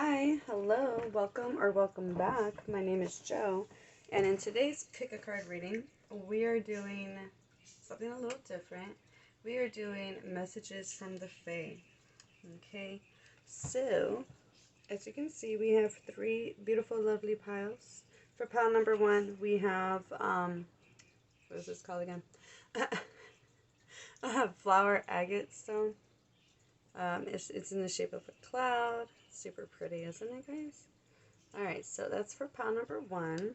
Hi, hello, welcome back. My name is Joe, and in today's pick a card reading, we are doing something a little different. We are doing messages from the Fae. Okay, so as you can see, we have three beautiful, lovely piles. For pile number one, we have what is this called again? Flower agate stone. It's in the shape of a cloud. Super pretty, isn't it, guys? Alright, so that's for pile number one.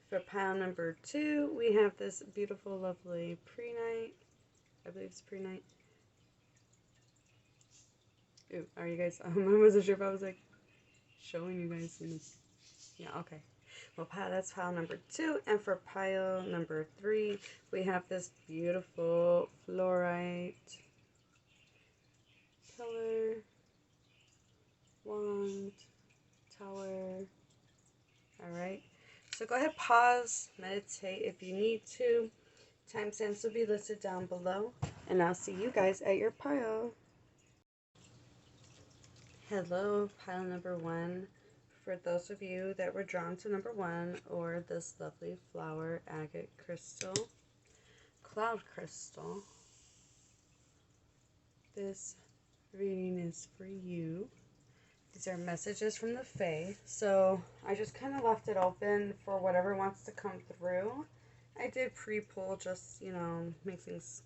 For pile number two, we have this beautiful, lovely pre-night. I believe it's pre-night. Ooh, are you guys, I wasn't sure if I was like showing you guys this. Yeah, okay. Well, that's pile number two. And for pile number three, we have this beautiful fluorite pillar, wand, tower. Alright, so go ahead, pause, meditate if you need to. Timestamps will be listed down below, and I'll see you guys at your pile. Hello, pile number one. For those of you that were drawn to number one, or this lovely flower agate crystal, cloud crystal, this reading is for you. These are messages from the Fae, so I just kind of left it open for whatever wants to come through. I did pre-pull just, make things,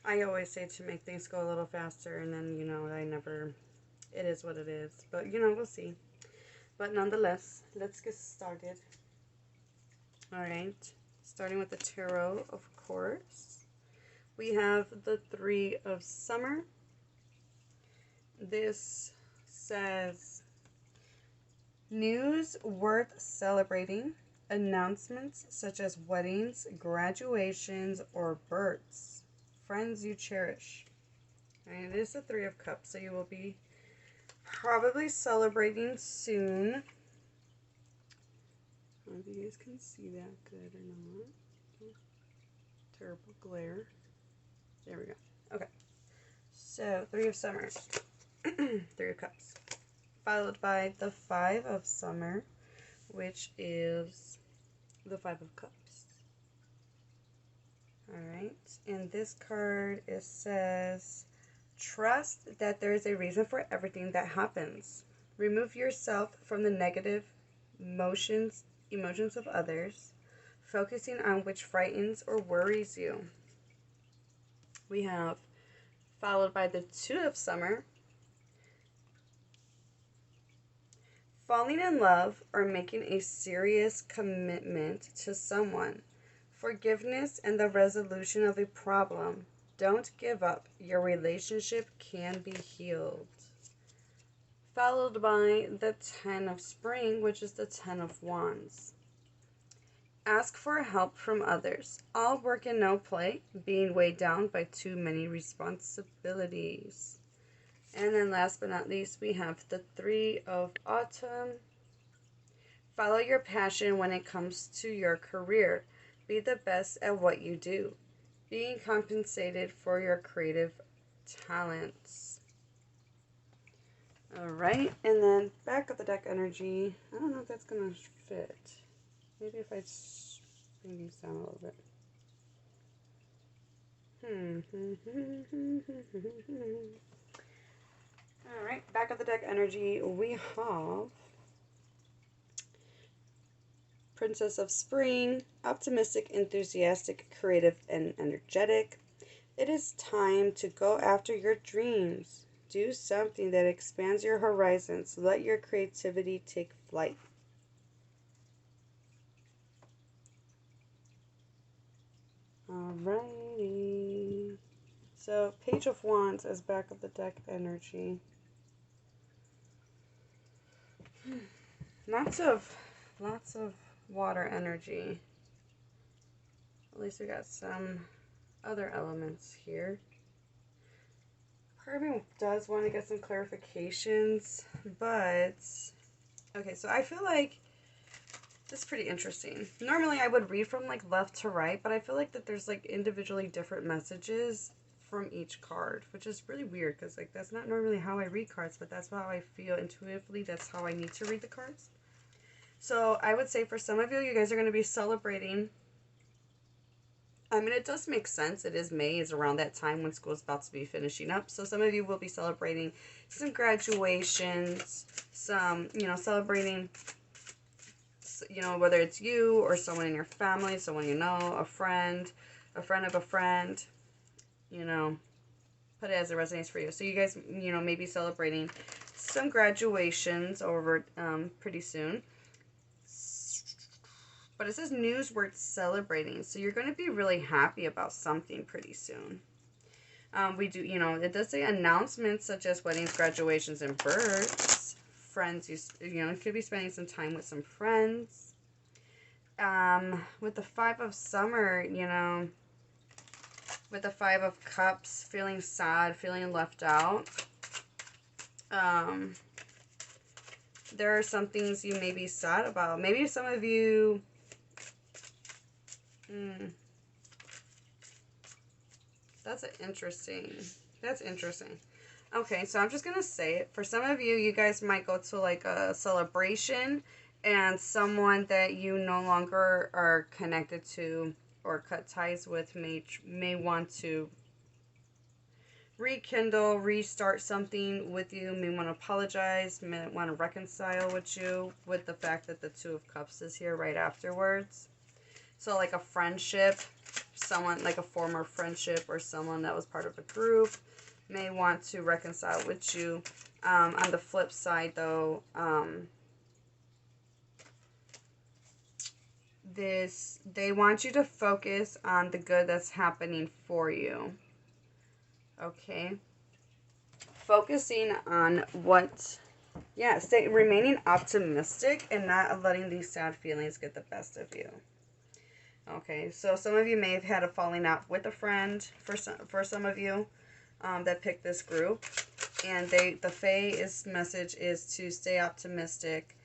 I always say to make things go a little faster, and then, it is what it is. But, we'll see. But nonetheless, let's get started. Alright, starting with the tarot, of course. We have the Three of Summer. This says, news worth celebrating, announcements such as weddings, graduations, or births, friends you cherish. And it is the Three of Cups, so you will be probably celebrating soon. I don't know if you guys can see that good or not. Terrible glare. There we go. Okay. So, Three of Summers. Three of Cups. Followed by the Five of Summer, which is the Five of Cups. Alright, and this card, it says, trust that there is a reason for everything that happens. Remove yourself from the negative emotions of others, focusing on which frightens or worries you. We have, followed by the Two of Summer, falling in love or making a serious commitment to someone. Forgiveness and the resolution of a problem. Don't give up. Your relationship can be healed. Followed by the Ten of Spring, which is the Ten of Wands. Ask for help from others. All work and no play, being weighed down by too many responsibilities. And then last but not least, we have the Three of Autumn. Follow your passion when it comes to your career. Be the best at what you do. Being compensated for your creative talents. Alright, and then back of the deck energy. I don't know if that's going to fit. Maybe if I bring these down a little bit. Alright, back of the deck energy, we have Princess of Spring, optimistic, enthusiastic, creative, and energetic. It is time to go after your dreams. Do something that expands your horizons. Let your creativity take flight. Alrighty. So, Page of Wands is back of the deck energy. Lots of water energy. At least we got some other elements here. Part of me does want to get some clarifications, but okay, so I feel like this is pretty interesting. Normally I would read from like left to right, but I feel like that there's like individually different messages from each card, which is really weird because like that's not normally how I read cards, but that's how I feel intuitively. That's how I need to read the cards. So I would say for some of you, you guys are going to be celebrating. I mean, it does make sense. It is May. It's around that time when school's about to be finishing up. So some of you will be celebrating some graduations, some, celebrating, whether it's you or someone in your family, someone you know, a friend of a friend, put it as it resonates for you. So you guys, may be celebrating some graduations over pretty soon. But it says news worth celebrating. So you're going to be really happy about something pretty soon. We do, it does say announcements such as weddings, graduations, and births. Friends, you could be spending some time with some friends. With the Five of Summer, with the Five of Cups, feeling sad, feeling left out. There are some things you may be sad about. Maybe some of you... That's interesting. Okay, so I'm just going to say it. For some of you, you guys might go to like a celebration and someone that you no longer are connected to or cut ties with may want to rekindle, restart something with you, may want to apologize, may want to reconcile with you with the fact that the Two of Cups is here right afterwards. So like a friendship, someone like a former friendship or someone that was part of a group may want to reconcile with you. On the flip side though, they want you to focus on the good that's happening for you. Okay. Focusing on remaining optimistic and not letting these sad feelings get the best of you. Okay, so some of you may have had a falling out with a friend for some of you that picked this group. And the Fae's message is to stay optimistic,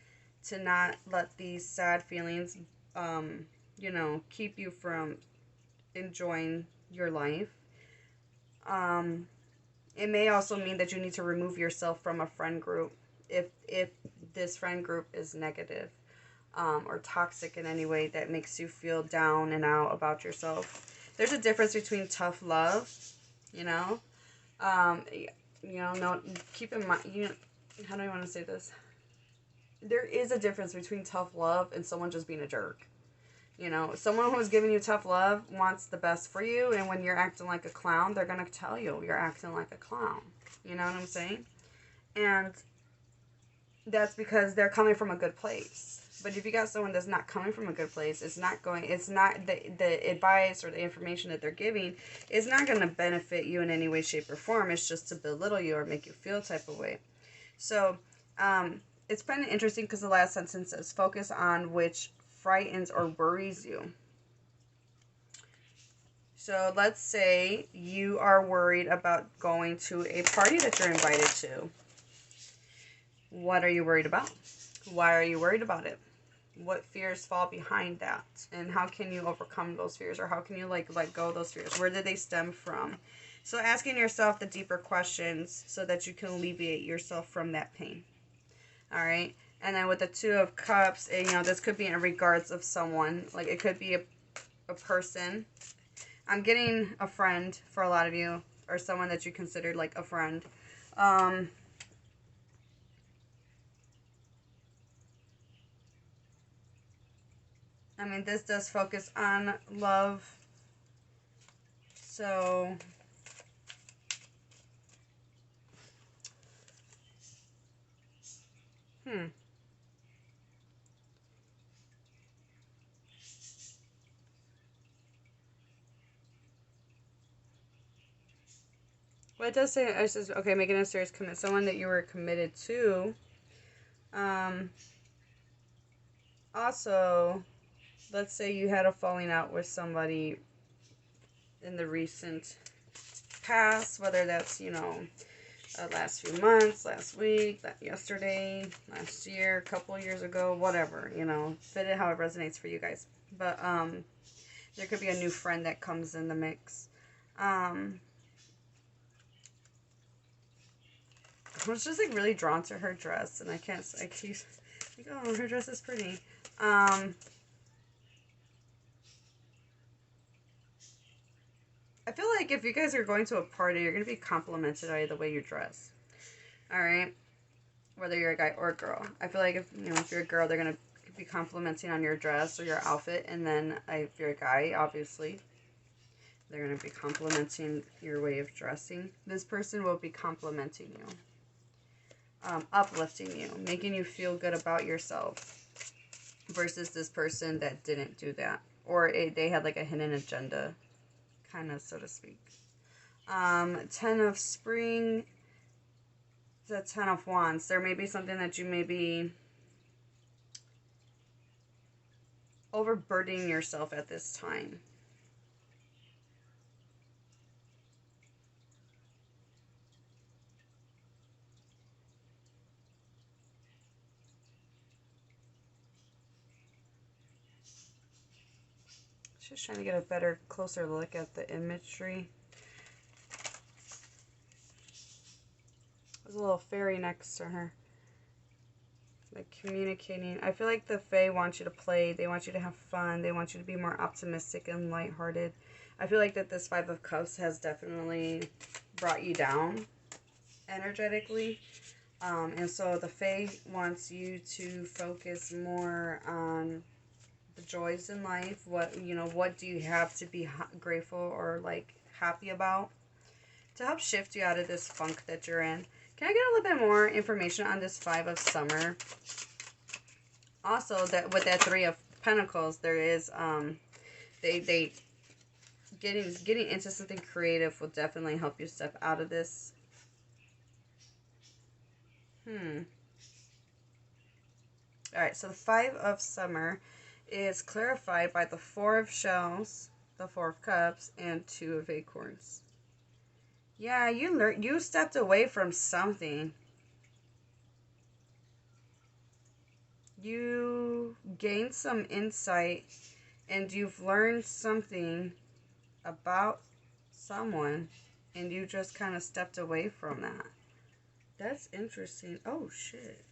to not let these sad feelings, keep you from enjoying your life. It may also mean that you need to remove yourself from a friend group if this friend group is negative. Or toxic in any way that makes you feel down and out about yourself. There's a difference between tough love, keep in mind, how do I want to say this? There is a difference between tough love and someone just being a jerk. Someone who's giving you tough love wants the best for you, and when you're acting like a clown, they're going to tell you you're acting like a clown. You know what I'm saying? And that's because they're coming from a good place. But if you got someone that's not coming from a good place, it's not the advice or the information that they're giving is not going to benefit you in any way, shape, or form. It's just to belittle you or make you feel a type of way. So, it's kind of interesting because the last sentence says, focus on which frightens or worries you. So, let's say you are worried about going to a party that you're invited to. What are you worried about? Why are you worried about it? What fears fall behind that? And how can you overcome those fears? Or how can you let go of those fears? Where did they stem from? So asking yourself the deeper questions so that you can alleviate yourself from that pain. All right. And then with the Two of Cups, this could be in regards of someone. Like it could be a person. I'm getting a friend for a lot of you, or someone that you considered like a friend. This does focus on love. So, Well, it does say, it says, okay, making a serious commitment. Someone that you were committed to. Also, let's say you had a falling out with somebody in the recent past, whether that's, last few months, last week, yesterday, last year, a couple of years ago, whatever, fit it how it resonates for you guys. But there could be a new friend that comes in the mix. I was just like really drawn to her dress, and I keep like, oh, her dress is pretty. I feel like if you guys are going to a party, you're going to be complimented by the way you dress. Alright? Whether you're a guy or a girl. I feel like if you're a girl, they're going to be complimenting on your dress or your outfit. And then if you're a guy, obviously, they're going to be complimenting your way of dressing. This person will be complimenting you. Uplifting you. Making you feel good about yourself. Versus this person that didn't do that. Or they had like a hidden agenda. Kind of, so to speak. 10 of Spring, the 10 of Wands. There may be something that you may be overburdening yourself at this time. Just trying to get a better, closer look at the imagery. There's a little fairy next to her. Like communicating. I feel like the Fae wants you to play. They want you to have fun. They want you to be more optimistic and lighthearted. I feel like that this Five of Cups has definitely brought you down energetically. And so the Fae wants you to focus more on the joys in life. What do you have to be grateful or like happy about to help shift you out of this funk that you're in. Can I get a little bit more information on this Five of Summer? Also, that with that Three of Pentacles, there is they getting into something creative will definitely help you step out of this. Alright, so the Five of Summer is clarified by the Four of Shells, the Four of Cups, and Two of Acorns. Yeah, you stepped away from something. You gained some insight and you've learned something about someone and you just kind of stepped away from that. That's interesting. Oh, shit.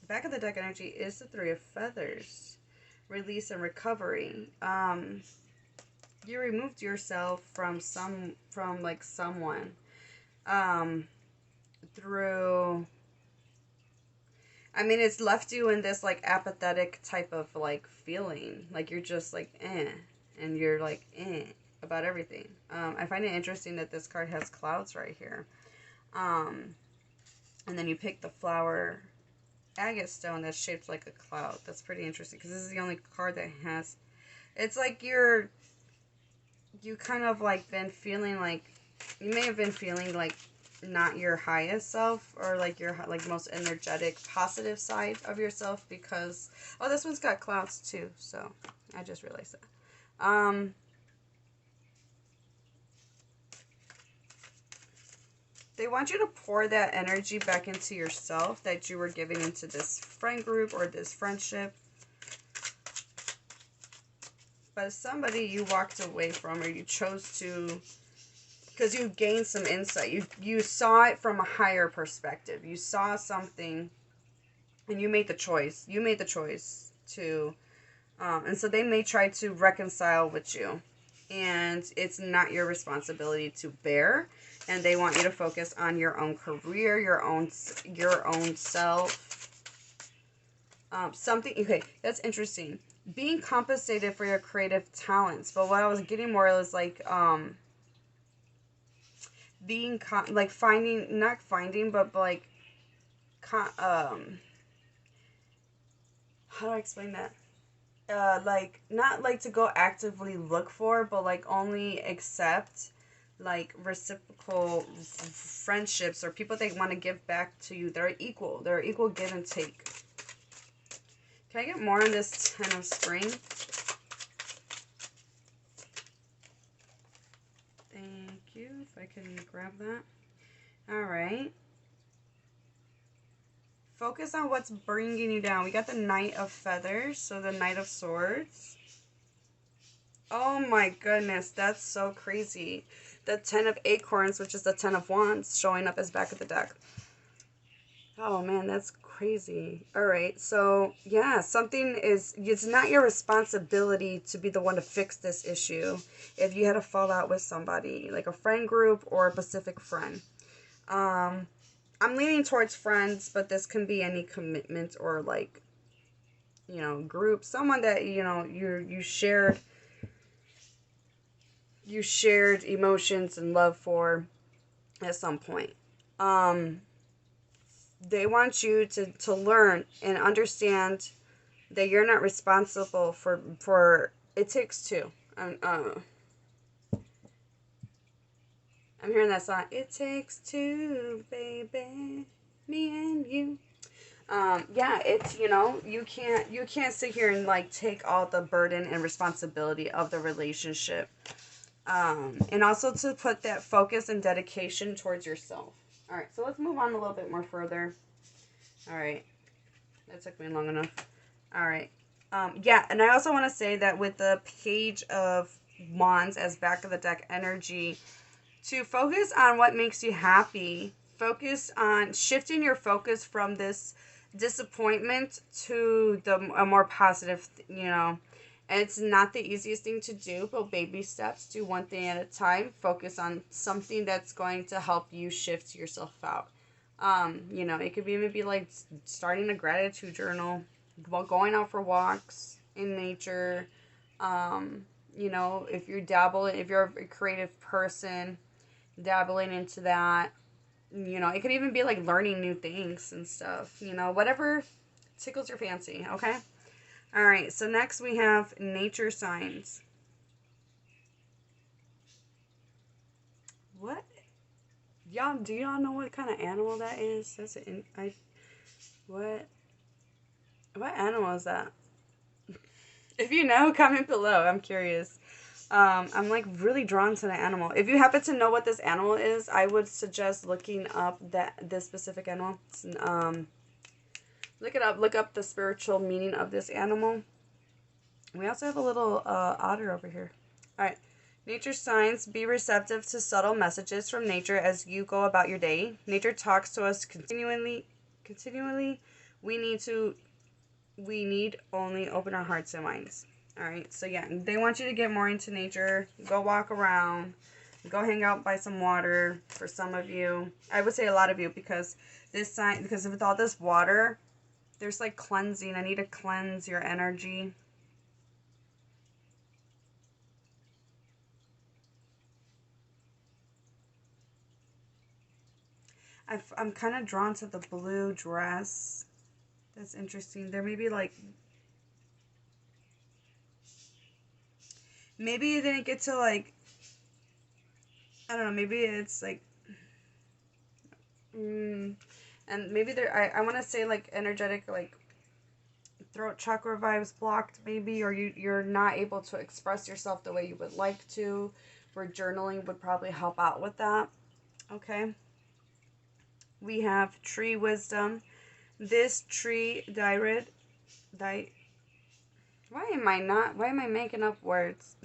Back of the deck energy is the Three of Feathers. Release and recovery. You removed yourself from someone. Through, I mean, it's left you in this like apathetic type of like feeling, like you're just like and you're like about everything. I find it interesting that this card has clouds right here, and then you pick the flower agate stone that's shaped like a cloud. That's pretty interesting because this is the only card that has, it's like you kind of like been feeling like, you may have been feeling like not your highest self or like your like most energetic positive side of yourself because, oh, this one's got clouds too, so I just realized that. They want you to pour that energy back into yourself that you were giving into this friend group or this friendship. But somebody you walked away from or you chose to, because you gained some insight. You saw it from a higher perspective. You saw something and you made the choice. You made the choice to, and so they may try to reconcile with you. And it's not your responsibility to bear. And they want you to focus on your own career, your own self. Okay, that's interesting. Being compensated for your creative talents. But what I was getting more was like, being like not finding, but like, how do I explain that? Like not like to go actively look for, but like only accept like reciprocal friendships or people they want to give back to you. They're equal give and take. Can I get more on this Ten of Spring? Thank you. If I can grab that. All right. Focus on what's bringing you down. We got the Knight of Feathers, so the Knight of Swords. Oh my goodness, that's so crazy. The Ten of Acorns, which is the Ten of Wands, showing up as back of the deck. Oh man, that's crazy. All right. So, yeah, it's not your responsibility to be the one to fix this issue if you had a fallout with somebody, like a friend group or a specific friend. Um, I'm leaning towards friends, but this can be any commitment or like, group, someone that, you shared emotions and love for at some point. Um, they want you to learn and understand that you're not responsible for it takes two. I'm hearing that song. It takes two, baby, me and you. Yeah, it's you can't sit here and like take all the burden and responsibility of the relationship. And also to put that focus and dedication towards yourself. All right, so let's move on a little bit more further. All right, that took me long enough. All right. Yeah, and I also want to say that with the Page of Wands as back of the deck energy, to focus on what makes you happy. Focus on shifting your focus from this disappointment to a more positive, And it's not the easiest thing to do, but baby steps. Do one thing at a time. Focus on something that's going to help you shift yourself out. It could be maybe like starting a gratitude journal, going out for walks in nature. If you're a creative person, dabbling into that. It could even be like learning new things and stuff. Whatever tickles your fancy, okay? All right, so next we have nature signs. What? Do y'all know what kind of animal that is? What animal is that? If you know, comment below. I'm curious. I'm like really drawn to the animal. If you happen to know what this animal is, I would suggest looking up this specific animal. Look it up. Look up the spiritual meaning of this animal. We also have a little otter over here. All right. Nature signs. Be receptive to subtle messages from nature as you go about your day. Nature talks to us continually. We need only open our hearts and minds. All right. So yeah, they want you to get more into nature. Go walk around. Go hang out by some water. For some of you, I would say a lot of you, because with all this water, there's like cleansing. I need to cleanse your energy. I'm kind of drawn to the blue dress. That's interesting. There may be like, maybe you didn't get to like, I don't know, maybe it's like, and maybe I want to say like energetic, like throat chakra vibes blocked maybe, or you're not able to express yourself the way you would like to, where journaling would probably help out with that. Okay. We have tree wisdom. This tree why am I making up words?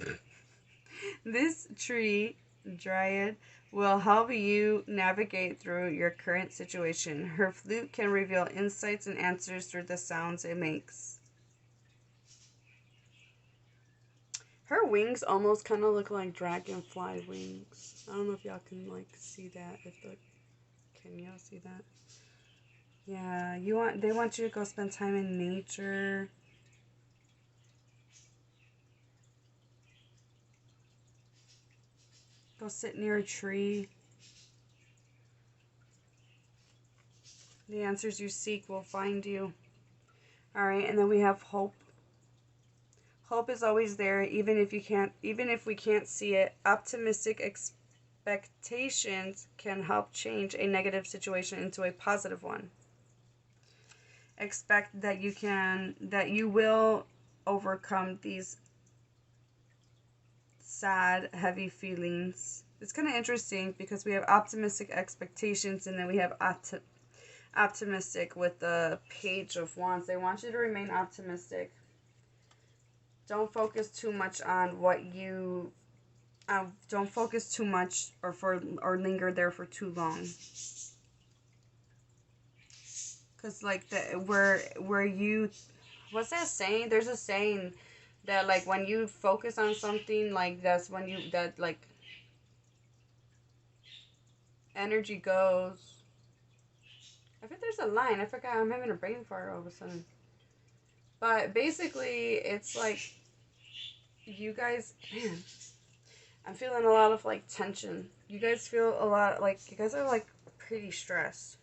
This tree dryad will help you navigate through your current situation. Her flute can reveal insights and answers through the sounds it makes. Her wings almost kind of look like dragonfly wings. I don't know if y'all can like see that. Can y'all see that? Yeah, they want you to go spend time in nature. Go sit near a tree. The answers you seek will find you. All right, and then we have hope. Hope is always there, even if we can't see it. Optimistic expectations can help change a negative situation into a positive one. Expect that you will overcome these sad, heavy feelings. It's kind of interesting because we have optimistic expectations, and then we have optimistic with the Page of Wands. They want you to remain optimistic. Don't focus too much on don't focus too much or linger there for too long. Cause like the where you, what's that saying? There's a saying that like when you focus on something, like that's when you that like energy goes. I think there's a line. I forgot. I'm having a brain fart all of a sudden. But basically, it's like you guys, man, I'm feeling a lot of like tension. You guys feel a lot like you guys are like pretty stressed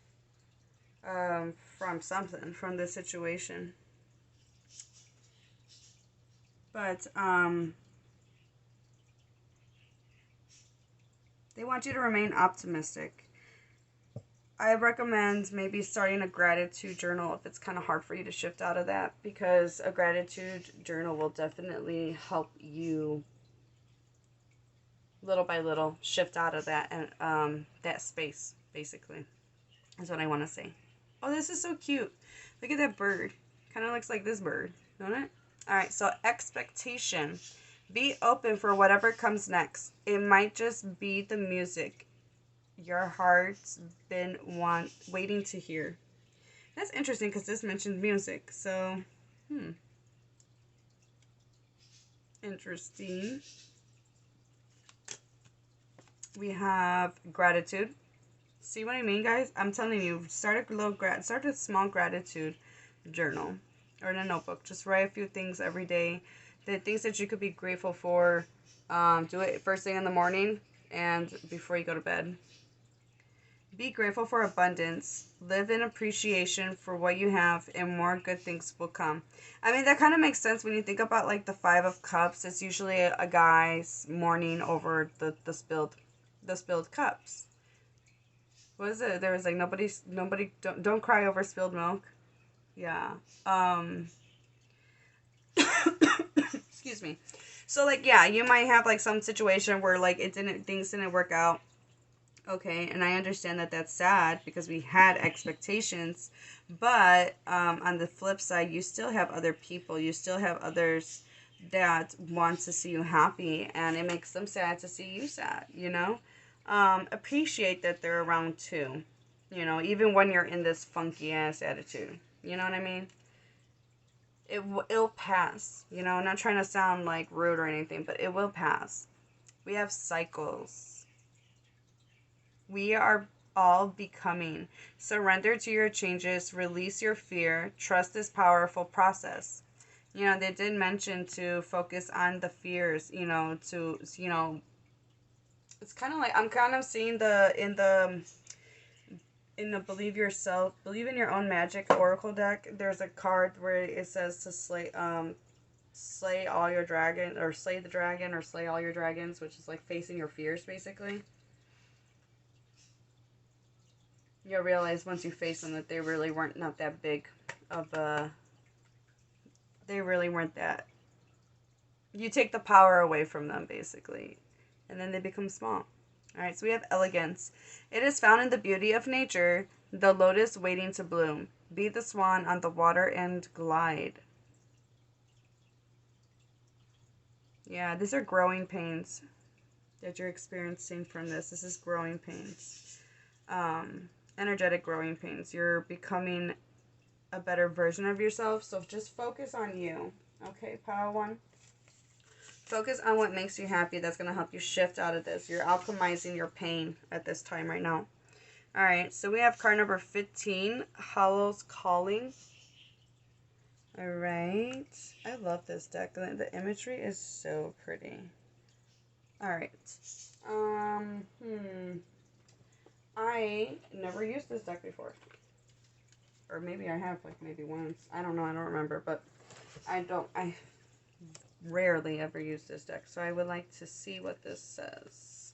from something, from this situation. But they want you to remain optimistic. I recommend maybe starting a gratitude journal if it's kind of hard for you to shift out of that, because a gratitude journal will definitely help you little by little shift out of that and that space, basically, is what I want to say. Oh, this is so cute. Look at that bird. Kind of looks like this bird, don't it? All right, so expectation. Be open for whatever comes next. It might just be the music your heart's been waiting to hear. That's interesting because this mentions music. So, interesting. We have gratitude. See what I mean, guys? I'm telling you, start a small gratitude journal or in a notebook. Just write a few things every day. The things that you could be grateful for. Do it first thing in the morning and before you go to bed. Be grateful for abundance. Live in appreciation for what you have, and more good things will come. I mean, that kind of makes sense when you think about like the Five of Cups. It's usually a guy's mourning over the spilled cups. What is it? There was like nobody don't cry over spilled milk. Yeah. Excuse me. So like yeah, you might have like some situation where like things didn't work out. Okay, and I understand that that's sad because we had expectations, but on the flip side, you still have other people, you still have others that want to see you happy, and it makes them sad to see you sad, you know? Appreciate that they're around too, you know, even when you're in this funky ass attitude, you know what I mean? It'll pass, you know, I'm not trying to sound like rude or anything, but it will pass. We have cycles. We are all becoming. Surrender to your changes, release your fear, trust this powerful process. You know, they did mention to focus on the fears, you know, it's kind of like, I'm kind of seeing in the believe in your own magic oracle deck, there's a card where it says to slay all your dragon, or slay the dragon, or slay all your dragons, which is like facing your fears, basically. You'll realize once you face them that they really weren't not that big of a... They really weren't that... You take the power away from them, basically. And then they become small. Alright, so we have elegance. It is found in the beauty of nature, the lotus waiting to bloom. Be the swan on the water and glide. Yeah, these are growing pains that you're experiencing from this. This is growing pains. Energetic growing pains. You're becoming a better version of yourself, so just focus on you. Okay, Power One? Focus on what makes you happy. That's going to help you shift out of this. You're alchemizing your pain at this time right now. Alright, so we have card number 15, Hollow's Calling. Alright, I love this deck. The imagery is so pretty. Alright, I never used this deck before. Or maybe I have, like, maybe once. I don't know, I don't remember, but I rarely ever use this deck, so I would like to see what this says.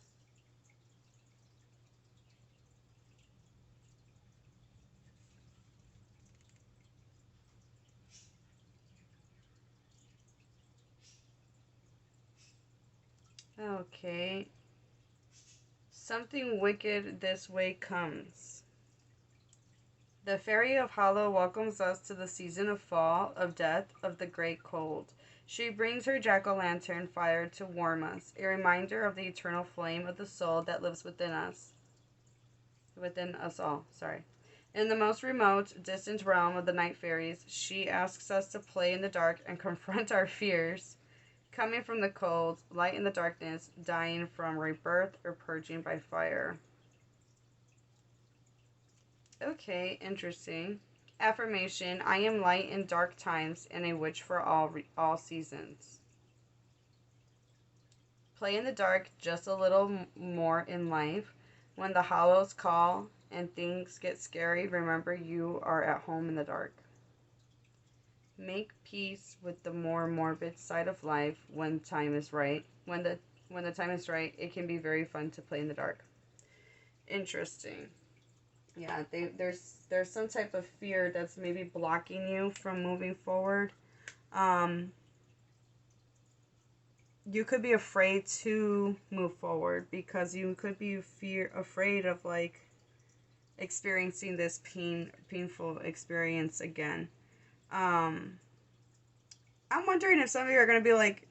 Okay. Something wicked this way comes. The Fairy of Hollow welcomes us to the season of fall, of death, of the great cold. She brings her jack-o'-lantern fire to warm us, a reminder of the eternal flame of the soul that lives within us. Within us all, sorry. In the most remote, distant realm of the night fairies, she asks us to play in the dark and confront our fears, coming from the cold, light in the darkness, dying from rebirth, or purging by fire. Okay, interesting. Affirmation: I am light in dark times and a witch for all seasons. Play in the dark just a little more in life. When the hollows call and things get scary, remember you are at home in the dark. Make peace with the more morbid side of life when time is right. When the time is right, it can be very fun to play in the dark. Interesting. Yeah, there's some type of fear that's maybe blocking you from moving forward. Um, you could be afraid to move forward because you could be afraid of like experiencing this painful experience again. Um, I'm wondering if some of you are gonna be like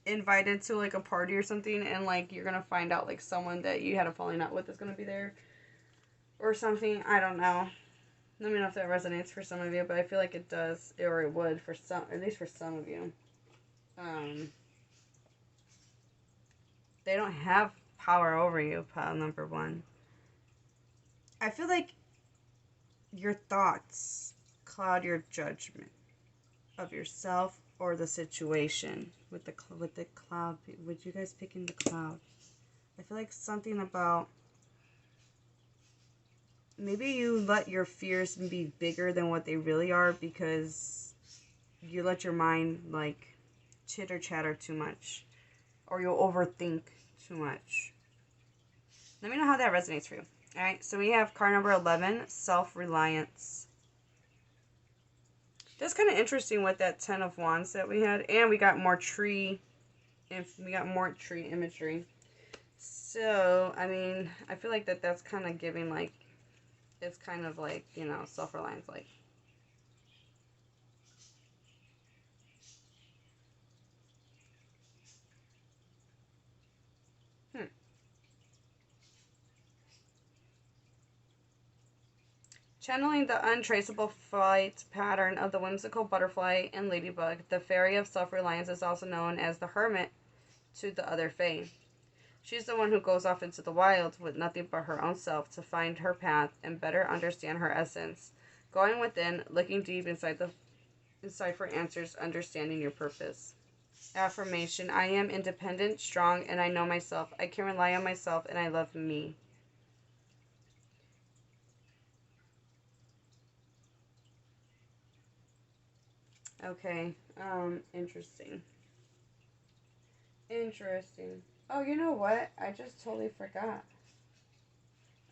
invited to like a party or something, and like you're gonna find out like someone that you had a falling out with is gonna be there or something. I don't know. Let me know if that resonates for some of you, but I feel like it does, or it would for some, at least for some of you. Um, they don't have power over you, pile number one. I feel like your thoughts cloud your judgment of yourself or the situation with the cloud. Would you guys pick in the cloud? I feel like something about maybe you let your fears be bigger than what they really are because you let your mind like chitter chatter too much, or you'll overthink too much. Let me know how that resonates for you. All right, so we have card number 11, self-reliance. That's kind of interesting with that 10 of wands that we had, and we got more tree imagery. So I mean, I feel like that's kind of giving like, it's kind of like, you know, self-reliance, like channeling the untraceable flight pattern of the whimsical butterfly and ladybug, the fairy of self-reliance is also known as the hermit to the other fae. She's the one who goes off into the wild with nothing but her own self to find her path and better understand her essence. Going within, looking deep inside for answers, understanding your purpose. Affirmation: I am independent, strong, and I know myself. I can rely on myself and I love me. Okay, interesting. Interesting. Oh, you know what? I just totally forgot.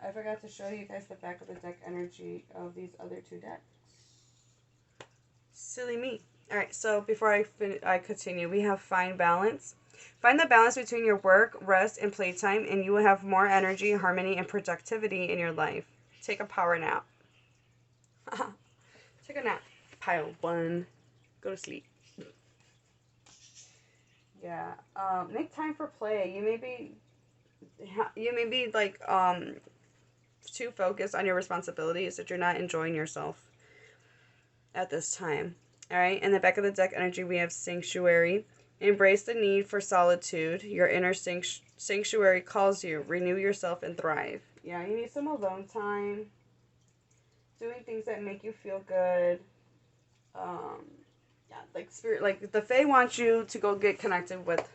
I forgot to show you guys the back of the deck energy of these other two decks. Silly me. All right, so before I continue, we have find balance. Find the balance between your work, rest, and playtime, and you will have more energy, harmony, and productivity in your life. Take a power nap. Take a nap. Pile one. Go to sleep. Yeah. Make time for play. You may be like too focused on your responsibilities that you're not enjoying yourself at this time. All right. In the back of the deck energy, we have sanctuary. Embrace the need for solitude. Your inner sanctuary calls you. Renew yourself and thrive. Yeah, you need some alone time. Doing things that make you feel good. Yeah, like spirit, like the Fae wants you to go get connected with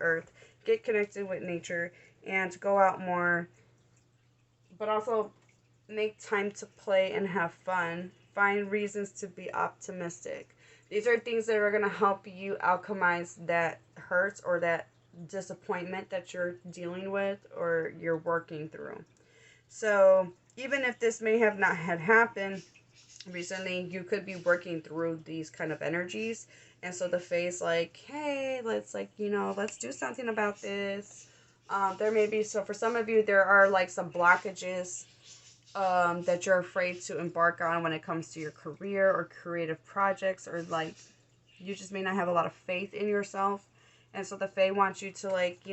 Earth, get connected with nature, and to go out more. But also make time to play and have fun. Find reasons to be optimistic. These are things that are going to help you alchemize that hurt or that disappointment that you're dealing with or you're working through. So even if this may have not had happened recently, you could be working through these kind of energies. And so the Fae's like, hey, let's do something about this. There may be, so for some of you, there are like some blockages that you're afraid to embark on when it comes to your career or creative projects, or like you just may not have a lot of faith in yourself. And so the Fae wants you to like,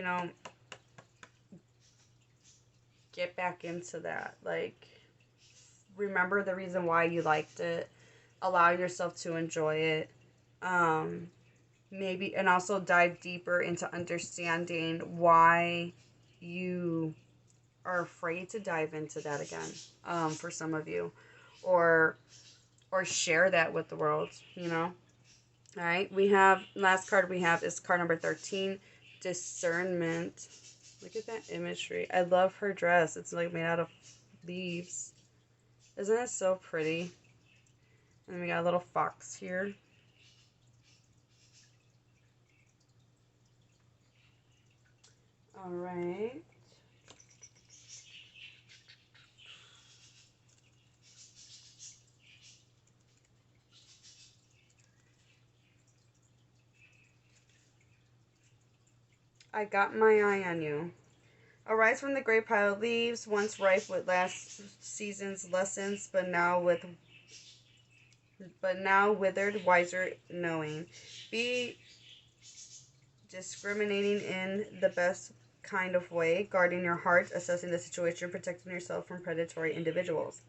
get back into that. Like, remember the reason why you liked it. Allow yourself to enjoy it. Maybe, and also dive deeper into understanding why you are afraid to dive into that again, for some of you, or share that with the world, you know. All right, we have, last card we have is card number 13, discernment. Look at that imagery. I love her dress. It's like made out of leaves. Isn't it so pretty? And we got a little fox here. All right. I got my eye on you. Arise from the great pile of leaves, once ripe with last season's lessons, but now withered, wiser knowing. Be discriminating in the best kind of way, guarding your heart, assessing the situation, protecting yourself from predatory individuals.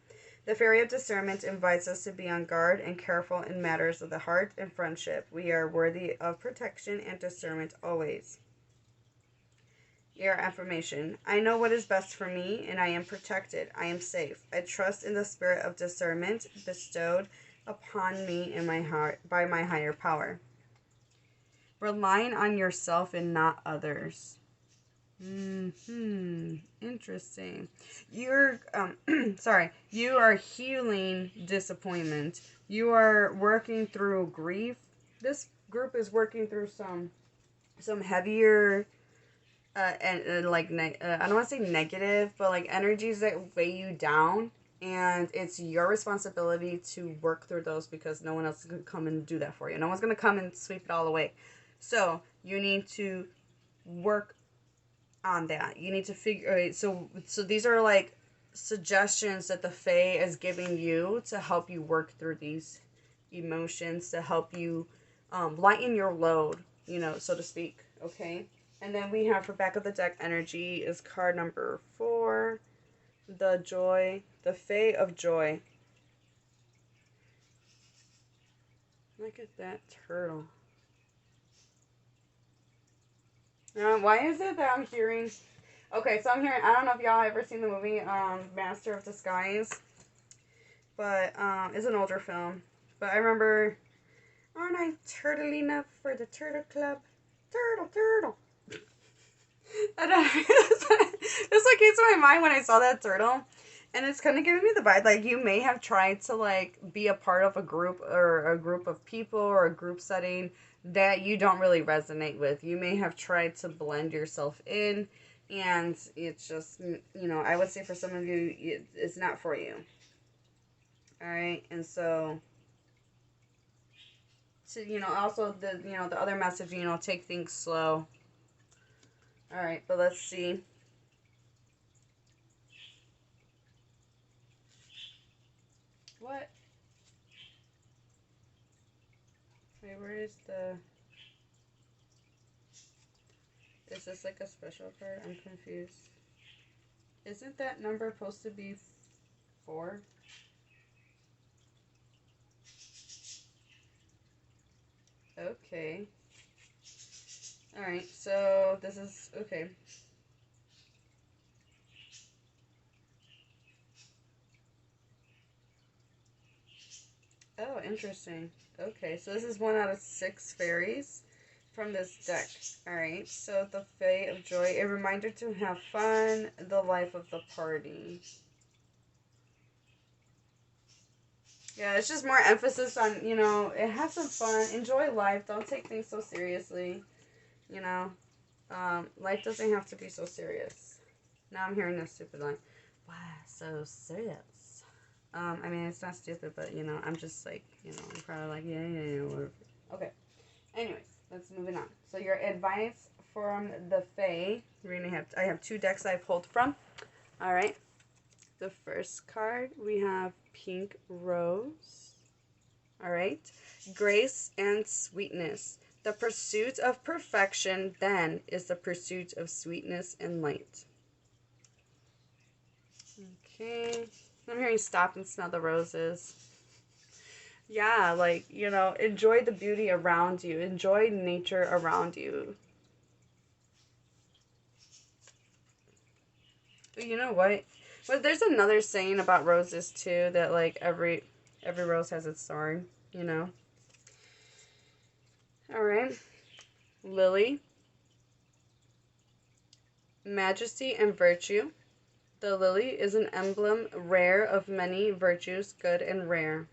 The fairy of discernment invites us to be on guard and careful in matters of the heart and friendship. We are worthy of protection and discernment always. Your affirmation. I know what is best for me, and I am protected. I am safe. I trust in the spirit of discernment bestowed upon me in my heart by my higher power. Relying on yourself and not others. Interesting. You're you are healing disappointment. You are working through grief. This group is working through some heavier and like I don't want to say negative, but like energies that weigh you down, and it's your responsibility to work through those, because no one else is going to come and do that for you. No one's going to come and sweep it all away. So you need to work on that. You need to figure. So these are like suggestions that the Fae is giving you to help you work through these emotions, to help you lighten your load, so to speak. Okay. And then we have, for back of the deck energy, is card number 4, the joy, the Fae of joy. Look at that turtle. Why is it that I'm hearing... Okay, so I'm hearing... I don't know if y'all ever seen the movie Master of Disguise. But it's an older film. But I remember... Aren't I turtle enough for the turtle club? Turtle. I don't know. This like came to my mind when I saw that turtle. And it's kind of giving me the vibe, like, you may have tried to, like, be a part of a group, or a group of people, or a group setting that you don't really resonate with. You may have tried to blend yourself in, and it's just, I would say for some of you, it's not for you. Alright, and so, also the other message, take things slow. Alright, but let's see. What? Wait, where is the... Is this like a special card? I'm confused. Isn't that number supposed to be 4? Okay. Alright, so this is... Okay. Oh, interesting. Okay, so this is 1 out of 6 fairies from this deck. Alright, so the Fae of Joy, a reminder to have fun, the life of the party. Yeah, it's just more emphasis on, have some fun, enjoy life, don't take things so seriously, life doesn't have to be so serious. Now I'm hearing this stupid line, why so serious? I mean, it's not stupid, but, I'm just like, I'm probably like, yeah, whatever. Okay. Anyways, let's move on. So your advice from the Fae, I have 2 decks I pulled from. All right. The first card, we have Pink Rose. All right. Grace and sweetness. The pursuit of perfection, then, is the pursuit of sweetness and light. Okay. I'm hearing stop and smell the roses. Yeah, like, enjoy the beauty around you. Enjoy nature around you. But you know what? But there's another saying about roses too, that like every rose has its thorn, you know. All right. Lily, majesty and virtue. The lily is an emblem rare of many virtues, good and rare.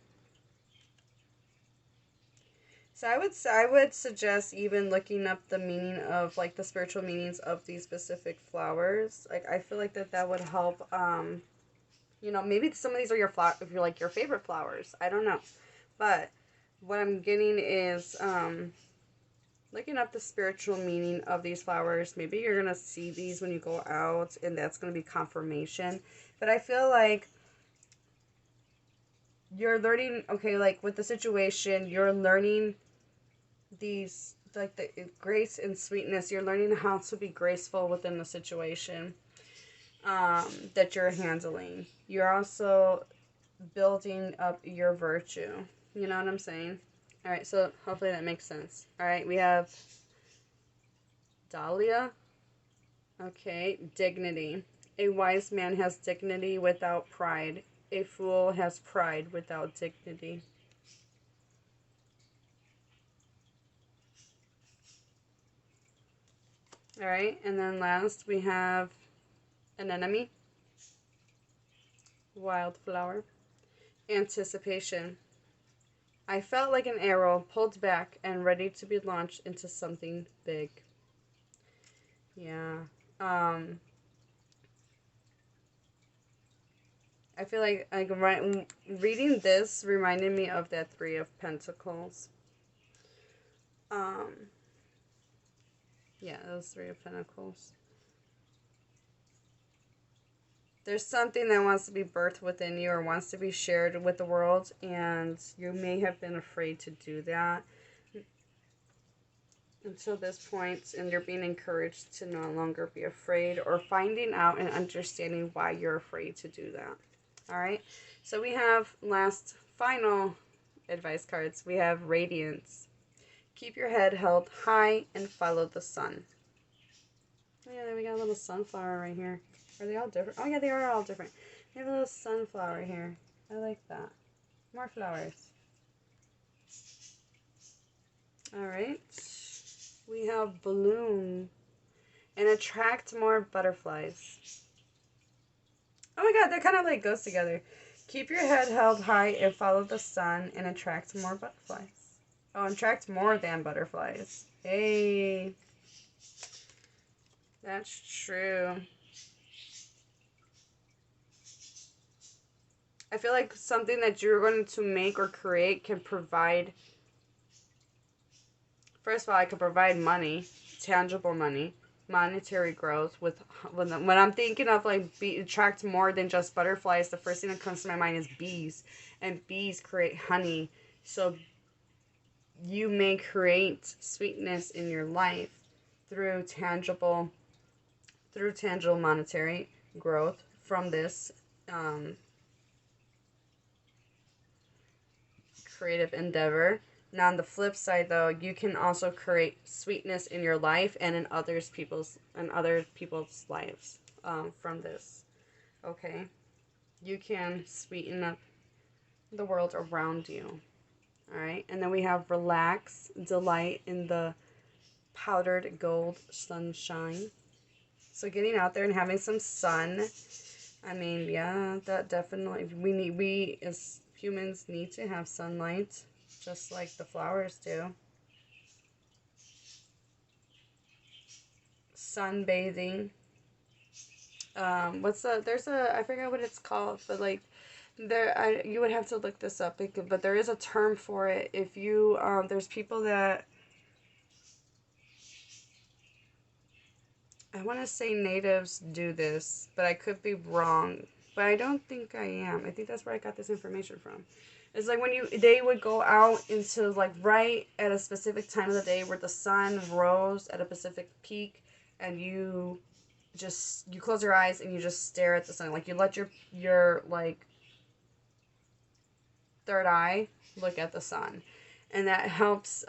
So I would suggest even looking up the meaning of like the spiritual meanings of these specific flowers. Like I feel like that would help. Maybe some of these are if you're like your favorite flowers. I don't know, but what I'm getting is looking up the spiritual meaning of these flowers. Maybe you're gonna see these when you go out, and that's gonna be confirmation. But I feel like you're learning. Okay, like with the situation, you're learning these like the grace and sweetness. You're learning how to be graceful within the situation that you're handling. You're also building up your virtue. You know what I'm saying? All right, so hopefully that makes sense. All right, we have Dahlia. Okay, dignity. A wise man has dignity without pride. A fool has pride without dignity. All right, and then last we have anemone, wildflower, anticipation. I felt like an arrow pulled back and ready to be launched into something big. Yeah. I feel like reading this reminded me of that Three of Pentacles. Um, yeah, those Three of Pentacles. There's something that wants to be birthed within you or wants to be shared with the world, and you may have been afraid to do that until this point, and you're being encouraged to no longer be afraid or finding out and understanding why you're afraid to do that. All right, so we have last final advice cards. We have radiance. Keep your head held high and follow the sun. Oh yeah, we got a little sunflower right here. Are they all different? Oh yeah, they are all different. We have a little sunflower here. I like that. More flowers. All right. We have bloom and attract more butterflies. Oh my god, that kind of like goes together. Keep your head held high and follow the sun and attract more butterflies. Oh, attract more than butterflies. Hey. That's true. I feel like something that you're going to make or create can provide. First of all, I could provide money, tangible money, monetary growth. When I'm thinking of like attract more than just butterflies, the first thing that comes to my mind is bees, and bees create honey. So you may create sweetness in your life through tangible monetary growth from this creative endeavor. Now, on the flip side, though, you can also create sweetness in your life and in other people's lives from this. Okay, you can sweeten up the world around you. All right, and then we have relax, delight in the powdered gold sunshine. So getting out there and having some sun. I mean, yeah, that definitely we as humans need to have sunlight, just like the flowers do. Sunbathing. I forget what it's called, but like you would have to look this up, but there is a term for it. If you there's people that, I want to say natives do this, but I could be wrong. But I don't think I am. I think that's where I got this information from. It's like when they would go out into like right at a specific time of the day where the sun rose at a specific peak, and you close your eyes and you just stare at the sun. Like you let your like third eye, look at the sun. And that helps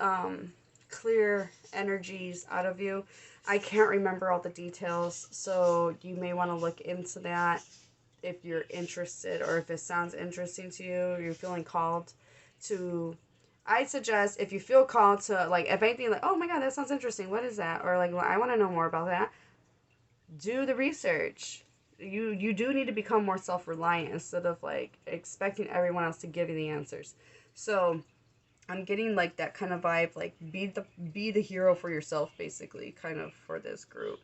clear energies out of you. I can't remember all the details, so you may want to look into that if you're interested, or if it sounds interesting to you, you're feeling called to. I suggest, if you feel called to, like, if anything, like, oh my god, that sounds interesting, what is that? Or like, well, I want to know more about that. Do the research. You do need to become more self-reliant instead of like expecting everyone else to give you the answers. So I'm getting like that kind of vibe, like be the hero for yourself, basically, kind of, for this group.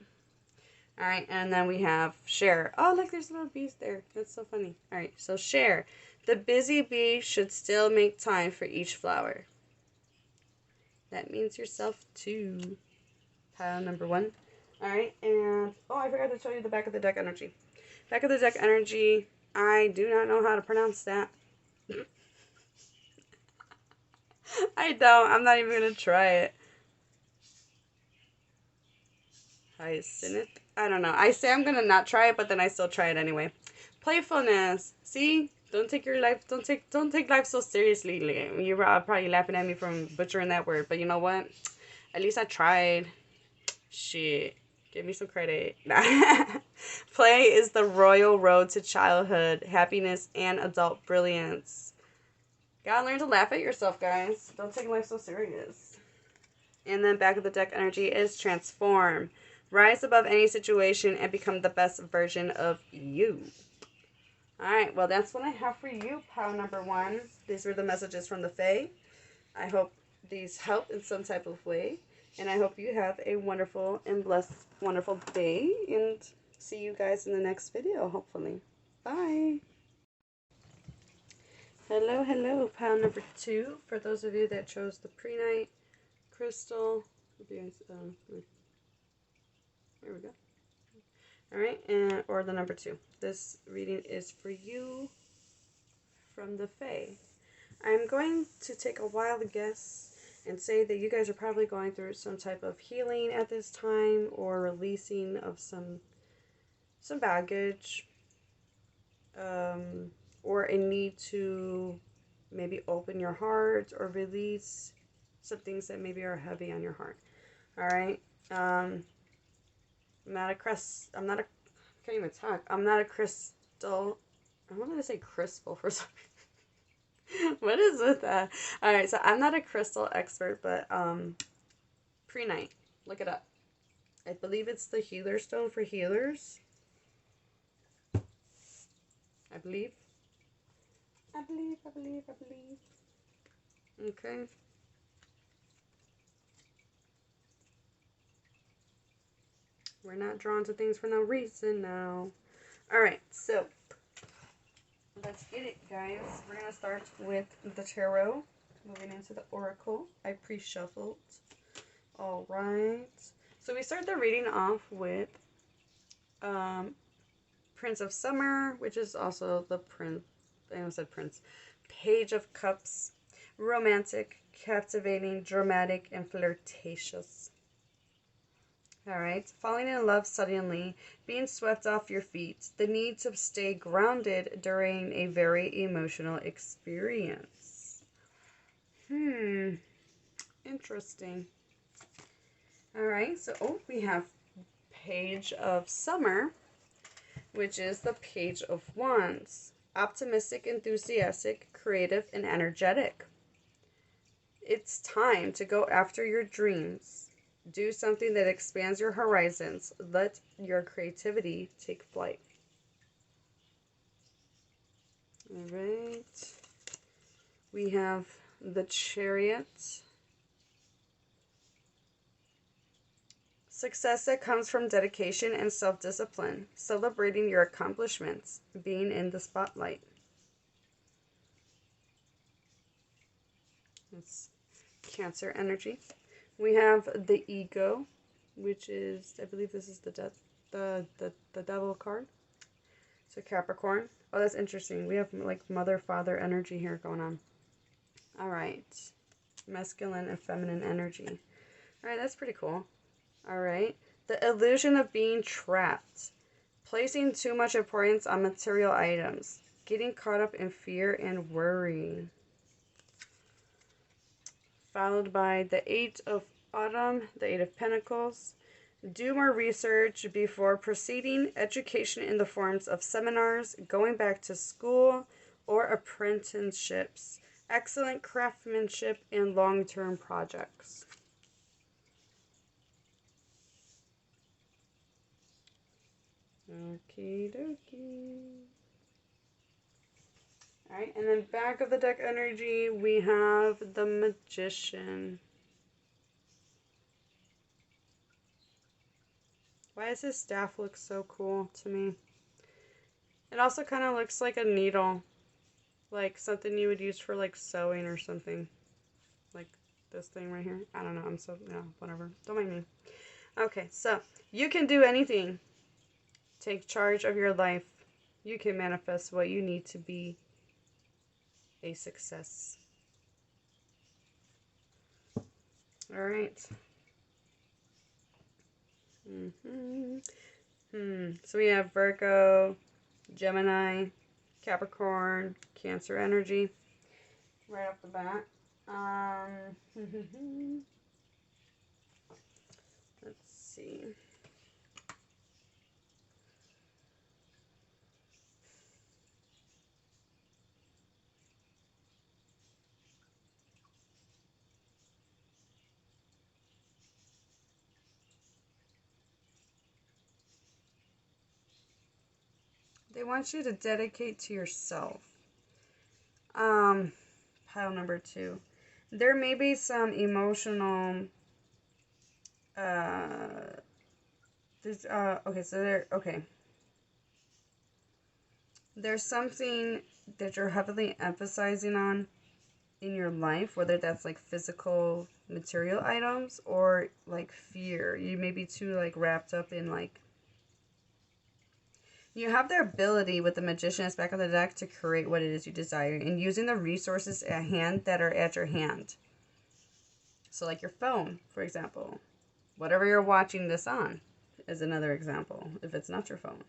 All right, and then we have share. Oh, look, there's little bees there. That's so funny. All right, so share. The busy bee should still make time for each flower. That means yourself too. Pile number 1. All right, and oh, I forgot to show you the back of the deck energy. Back of the deck energy. I do not know how to pronounce that. I don't. I'm not even gonna try it. Hyacinth. I don't know. I say I'm gonna not try it, but then I still try it anyway. Playfulness. See, don't take life so seriously. You're probably laughing at me from butchering that word, but you know what? At least I tried. Shit. Give me some credit. Play is the royal road to childhood, happiness, and adult brilliance. Gotta learn to laugh at yourself, guys. Don't take life so serious. And then back of the deck energy is transform. Rise above any situation and become the best version of you. Alright, well, that's what I have for you, pile number 1. These were the messages from the Fae. I hope these help in some type of way. And I hope you have a wonderful and blessed, wonderful day. And see you guys in the next video, hopefully. Bye. Hello, hello, pile number 2. For those of you that chose the pre-night crystal. Here we go. Alright, and or the number 2. This reading is for you from the Fae. I'm going to take a wild guess and say that you guys are probably going through some type of healing at this time, or releasing of some baggage, or a need to maybe open your heart or release some things that maybe are heavy on your heart. All right. I'm not a can't even talk. I'm not a crystal. I wanted to say crystal for some reason. What is with that? All right, so I'm not a crystal expert, but pre-night, look it up. I believe it's the healer stone for healers. I believe. Okay. We're not drawn to things for no reason now. Alright, so let's get it, guys. We're going to start with the tarot. Moving into the oracle. I pre-shuffled. Alright. So we start the reading off with Prince of Summer, which is also the Prince. I almost said Prince. Page of Cups. Romantic, captivating, dramatic, and flirtatious. Alright, falling in love suddenly, being swept off your feet, the need to stay grounded during a very emotional experience. Interesting. Alright, so we have Page of Summer, which is the Page of Wands. Optimistic, enthusiastic, creative, and energetic. It's time to go after your dreams. Do something that expands your horizons. Let your creativity take flight. Alright. We have the Chariot. Success that comes from dedication and self-discipline. Celebrating your accomplishments. Being in the spotlight. That's Cancer energy. We have the Ego, which is, I believe this is the devil card. So Capricorn. Oh, that's interesting. We have like mother-father energy here going on. All right. Masculine and feminine energy. All right, that's pretty cool. All right. The illusion of being trapped. Placing too much importance on material items. Getting caught up in fear and worry. followed by the Eight of Autumn, the Eight of Pentacles. Do more research before proceeding. Education in the forms of seminars, going back to school, or apprenticeships. Excellent craftsmanship and long-term projects. Okie dokie. Alright, and then back of the deck energy, we have the Magician. Why does his staff look so cool to me? It also kind of looks like a needle. Like something you would use for like sewing or something. Like this thing right here. I don't know. Whatever. Don't mind me. Okay, so you can do anything. Take charge of your life. You can manifest what you need to be a success. All right. So we have Virgo, Gemini, Capricorn, Cancer energy right off the bat. Let's see. They want you to dedicate to yourself. Pile number 2. There may be some emotional there's something that you're heavily emphasizing on in your life, whether that's like physical material items or like fear. You may be too like wrapped up in like, you have the ability with the Magician that's back on the deck to create what it is you desire and using the resources at hand that are at your hand. So like your phone, for example. Whatever you're watching this on is another example, if it's not your phone.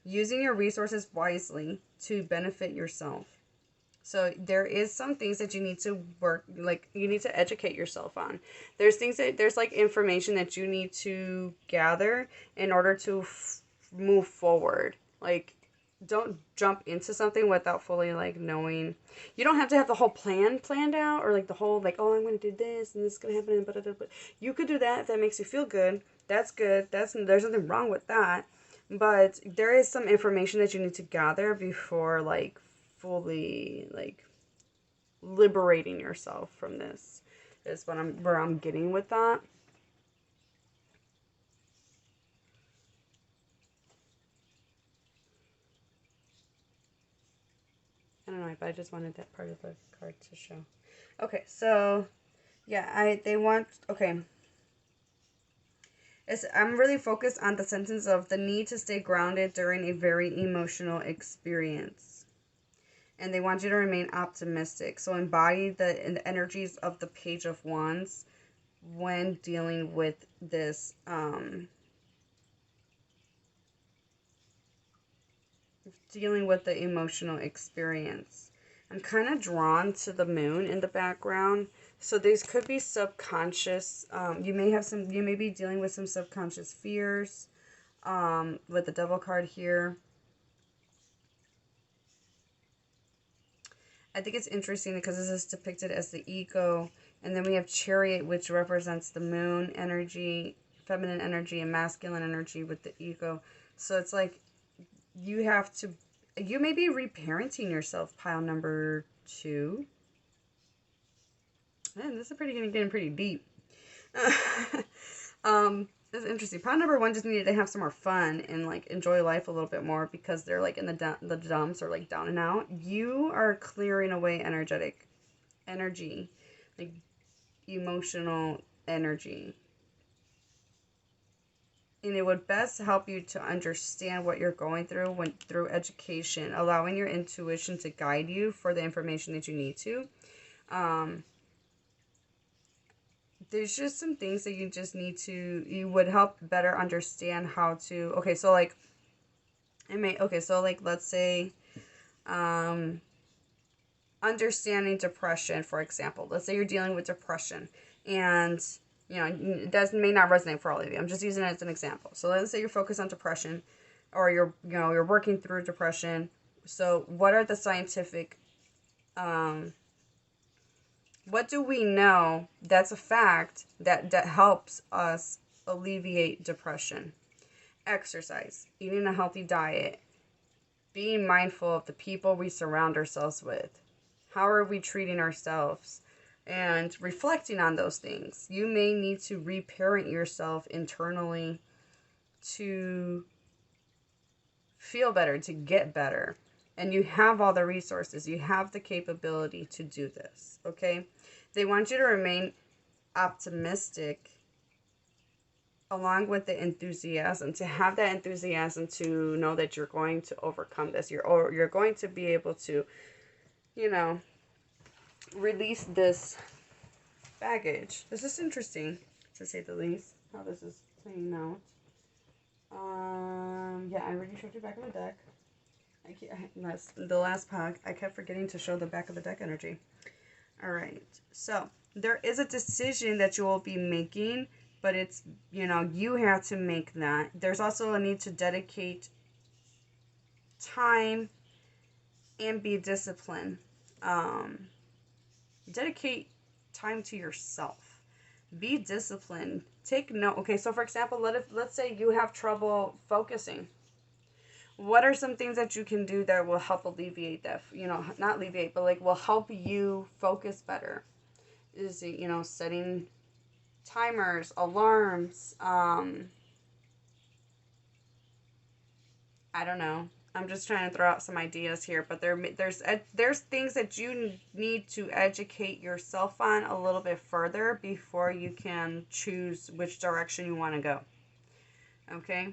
Using your resources wisely to benefit yourself. So there is some things that you need to work, like you need to educate yourself on. There's things that, there's like information that you need to gather in order to move forward. Like, don't jump into something without fully like knowing. You don't have to have the whole plan planned out or like the whole like, oh, I'm going to do this and this is going to happen. But you could do that if that makes you feel good. That's good. There's nothing wrong with that. But there is some information that you need to gather before like fully like liberating yourself from this. Is where I'm getting with that. I don't know, but I just wanted that part of the card to show. Okay, so yeah, I'm really focused on the sentence of the need to stay grounded during a very emotional experience. And they want you to remain optimistic. So embody the energies of the Page of Wands when dealing with this the emotional experience. I'm kind of drawn to the moon in the background. So these could be subconscious. You may be dealing with some subconscious fears with the Devil card here. I think it's interesting because this is depicted as the ego. And then we have Chariot, which represents the moon energy, feminine energy, and masculine energy with the ego. So it's like you may be reparenting yourself, pile number 2. Man, this is getting pretty deep. This is interesting. Pile number 1 just needed to have some more fun and like enjoy life a little bit more because they're like in the dumps or like down and out. You are clearing away energy, like emotional energy. And it would best help you to understand what you're going through through education, allowing your intuition to guide you for the information that you need to. There's just some things that you would help better understand how to, let's say, understanding depression, for example. Let's say you're dealing with depression, and that may not resonate for all of you. I'm just using it as an example. So let's say you're focused on depression, or you're working through depression. So what are the scientific what do we know that's a fact that helps us alleviate depression? Exercise, eating a healthy diet, being mindful of the people we surround ourselves with. How are we treating ourselves? And reflecting on those things. You may need to reparent yourself internally to feel better, to get better. And you have all the resources. You have the capability to do this, okay? They want you to remain optimistic along with the enthusiasm, to have that enthusiasm to know that you're going to overcome this. You're going to be able to, release this baggage. This is interesting, to say the least, how this is playing out. Yeah, I already showed you back of the deck. The last pack, I kept forgetting to show the back of the deck energy. All right, so there is a decision that you will be making, but it's, you have to make that. There's also a need to dedicate time and be disciplined. Dedicate time to yourself. Be disciplined. Take note. Okay, so for example, let's say you have trouble focusing. What are some things that you can do that will help alleviate that? Not alleviate, but like will help you focus better. Is it, setting timers, alarms, I don't know. I'm just trying to throw out some ideas here, but there's things that you need to educate yourself on a little bit further before you can choose which direction you want to go. Okay?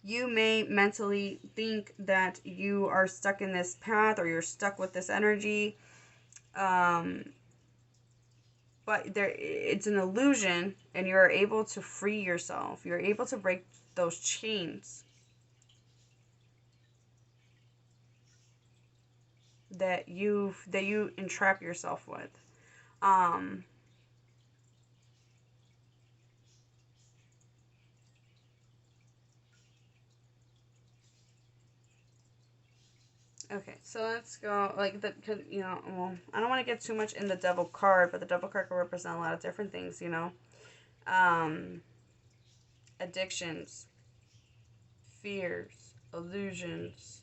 You may mentally think that you are stuck in this path or you're stuck with this energy, but it's an illusion, and you're able to free yourself. You're able to break those chains that you entrap yourself with. Okay, so let's go, like, well, I don't want to get too much in the devil card, but the devil card can represent a lot of different things, addictions, fears, illusions,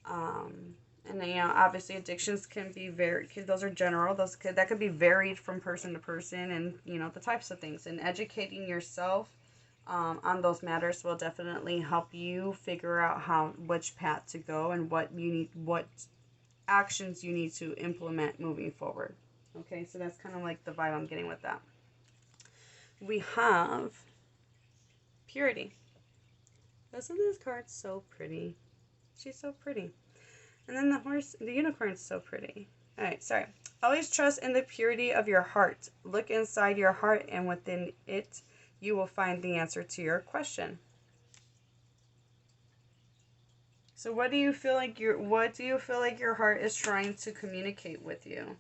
and then, obviously addictions can be those are general, that could be varied from person to person, and, the types of things, and educating yourself on those matters will definitely help you figure out which path to go and what actions you need to implement moving forward. Okay, so that's kind of like the vibe I'm getting with that. We have purity. Isn't this card so pretty? She's so pretty. And then the unicorn's so pretty. All right, sorry. Always trust in the purity of your heart. Look inside your heart, and within it, you will find the answer to your question. So what do you feel like your heart is trying to communicate with you?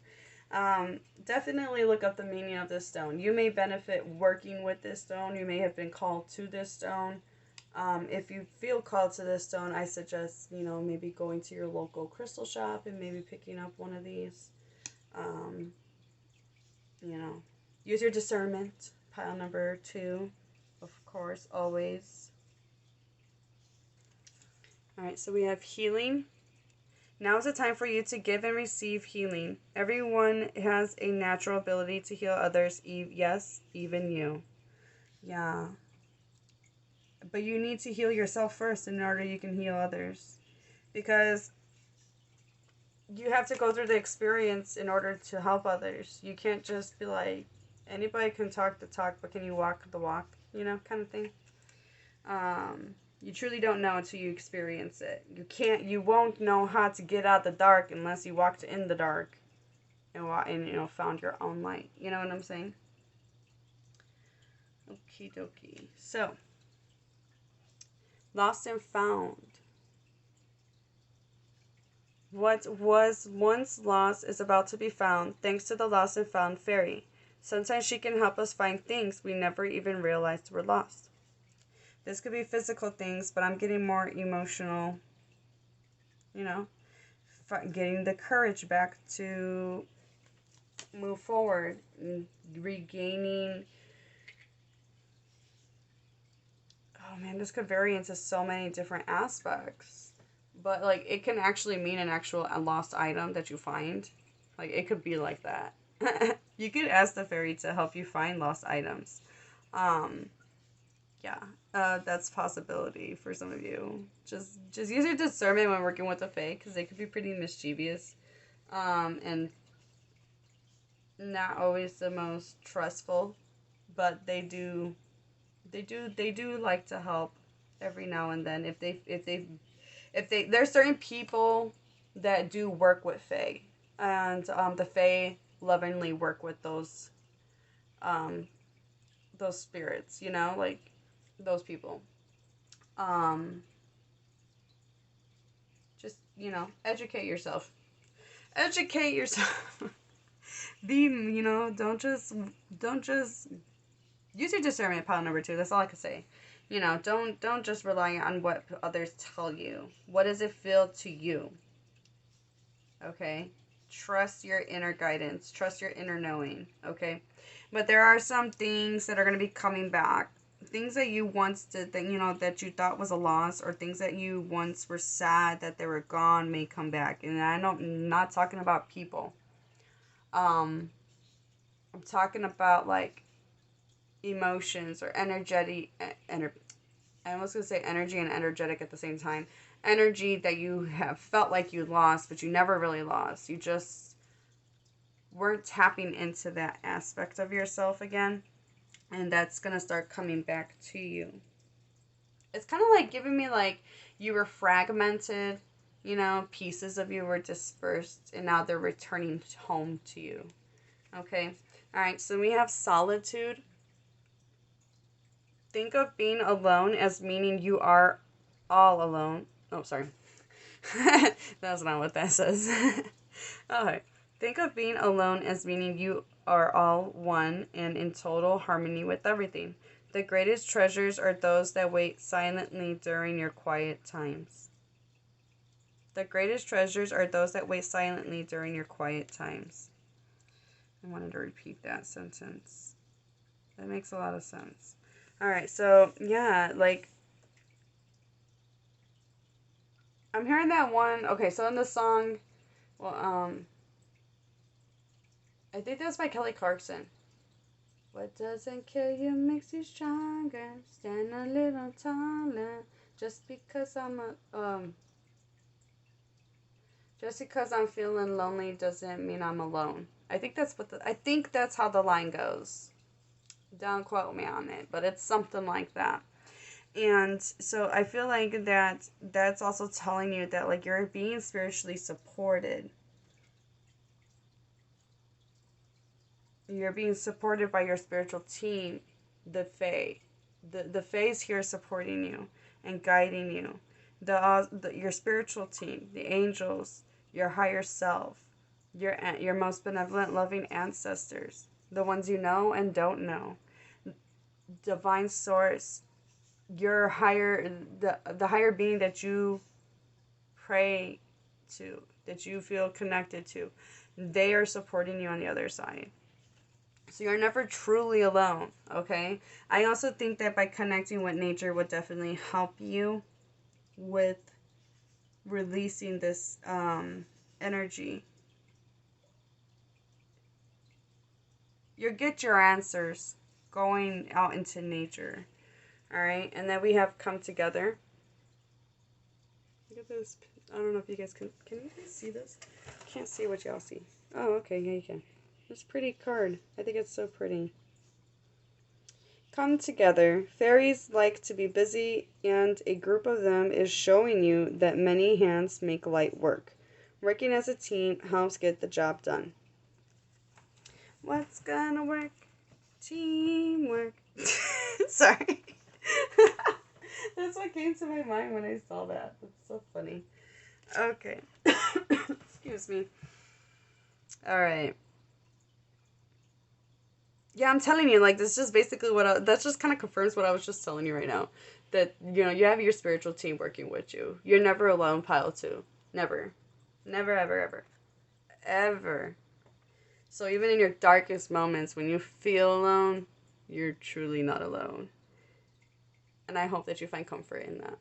Definitely look up the meaning of this stone. You may benefit working with this stone. You may have been called to this stone. If you feel called to this stone, I suggest, maybe going to your local crystal shop and maybe picking up one of these. Use your discernment. Pile number 2, of course, always. All right, so we have healing. Now is the time for you to give and receive healing. Everyone has a natural ability to heal others, yes, even you. Yeah. But you need to heal yourself first in order you can heal others. Because you have to go through the experience in order to help others. You can't just be like, anybody can talk the talk, but can you walk the walk? Kind of thing. You truly don't know until you experience it. You won't know how to get out the dark unless you walked in the dark and found your own light. You know what I'm saying? Okie dokie. So, lost and found. What was once lost is about to be found, thanks to the lost and found fairy. Sometimes she can help us find things we never even realized were lost. This could be physical things, but I'm getting more emotional, you know, getting the courage back to move forward, regaining. Oh man, this could vary into so many different aspects. But like it can actually mean an actual lost item that you find. Like it could be like that. You could ask the fairy to help you find lost items. Um, yeah, that's a possibility for some of you. Just use your discernment when working with the fae, because they could be pretty mischievous, and not always the most trustful, but they do like to help every now and then. If they there's certain people that do work with fae, and the fae lovingly work with um those spirits, like those people. Um, just educate yourself. Educate yourself. Don't just use your discernment, pile number 2. That's all I can say. Don't just rely on what others tell you. What does it feel to you? Okay? Trust your inner guidance. Trust your inner knowing. Okay? But there are some things that are going to be coming back. Things that you once did that you thought was a loss, or things that you once were sad that they were gone, may come back. And I'm not talking about people. I'm talking about like emotions or energetic. I almost gonna say energy and energetic at the same time. Energy that you have felt like you lost, but you never really lost. You just weren't tapping into that aspect of yourself again. And that's going to start coming back to you. It's kind of like giving me like you were fragmented, pieces of you were dispersed, and now they're returning home to you. Okay? All right, so we have solitude. Think of being alone as meaning you are all alone. Oh, sorry. That's not what that says. Okay. Think of being alone as meaning you are all one and in total harmony with everything. The greatest treasures are those that wait silently during your quiet times. The greatest treasures are those that wait silently during your quiet times. I wanted to repeat that sentence. That makes a lot of sense. Alright, so, yeah, like, I'm hearing that one. Okay, so in the song, well, I think that's by Kelly Clarkson. What doesn't kill you makes you stronger. Stand a little taller. Just because I'm feeling lonely doesn't mean I'm alone. I think that's how the line goes. Don't quote me on it, but it's something like that. And so I feel like that's also telling you that like you're being spiritually supported. You're being supported by your spiritual team, the Fae. The Fae's here supporting you and guiding you. Your spiritual team, the angels, your higher self, your most benevolent, loving ancestors, the ones you know and don't know, divine source, your the higher being that you pray to, that you feel connected to, they are supporting you on the other side. So you're never truly alone, okay? I also think that by connecting with nature would definitely help you with releasing this energy. You get your answers going out into nature, all right? And then we have come together. Look at this. I don't know if you guys can you guys see this? Can't see what y'all see. Oh, okay, yeah, you can. It's a pretty card. I think it's so pretty. Come together. Fairies like to be busy, and a group of them is showing you that many hands make light work. Working as a team helps get the job done. What's gonna work? Teamwork. Sorry. That's what came to my mind when I saw that. It's so funny. Okay. Excuse me. All right. Yeah, I'm telling you, like, this just basically that just kind of confirms what I was just telling you right now. That, you have your spiritual team working with you. You're never alone, pile two. Never. Never, ever, ever. Ever. So even in your darkest moments, when you feel alone, you're truly not alone. And I hope that you find comfort in that.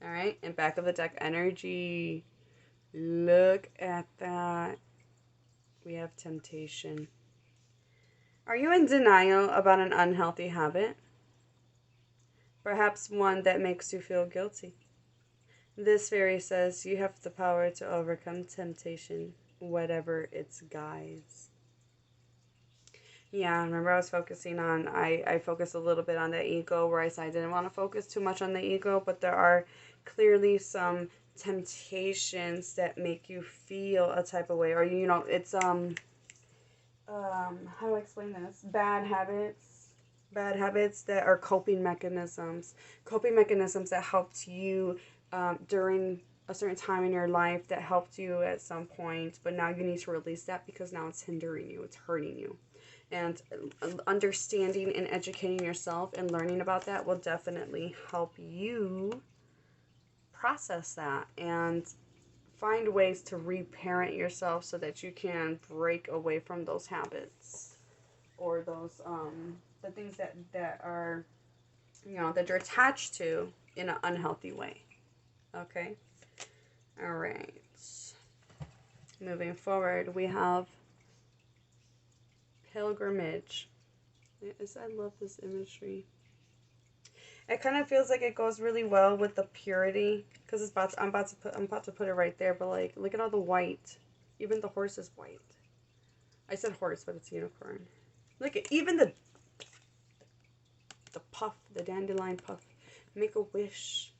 All right, and back of the deck energy. Look at that. We have temptation. Are you in denial about an unhealthy habit? Perhaps one that makes you feel guilty. This fairy says you have the power to overcome temptation, whatever its guise. Yeah, remember I was focusing on, I focused a little bit on the ego, where I said I didn't want to focus too much on the ego, but there are clearly some temptations that make you feel a type of way, or, it's, how do I explain this? Bad habits that are coping mechanisms that helped you during a certain time in your life, that helped you at some point, but now you need to release that because now it's hindering you, it's hurting you. And understanding and educating yourself and learning about that will definitely help you process that and find ways to reparent yourself so that you can break away from those habits, or those the things that are, that you're attached to in an unhealthy way. Okay? All right. Moving forward, we have pilgrimage. I love this imagery. It kind of feels like it goes really well with the purity, because I'm about to put it right there. But like, look at all the white. Even the horse is white. I said horse, but it's unicorn. Look at even the puff, the dandelion puff. Make a wish.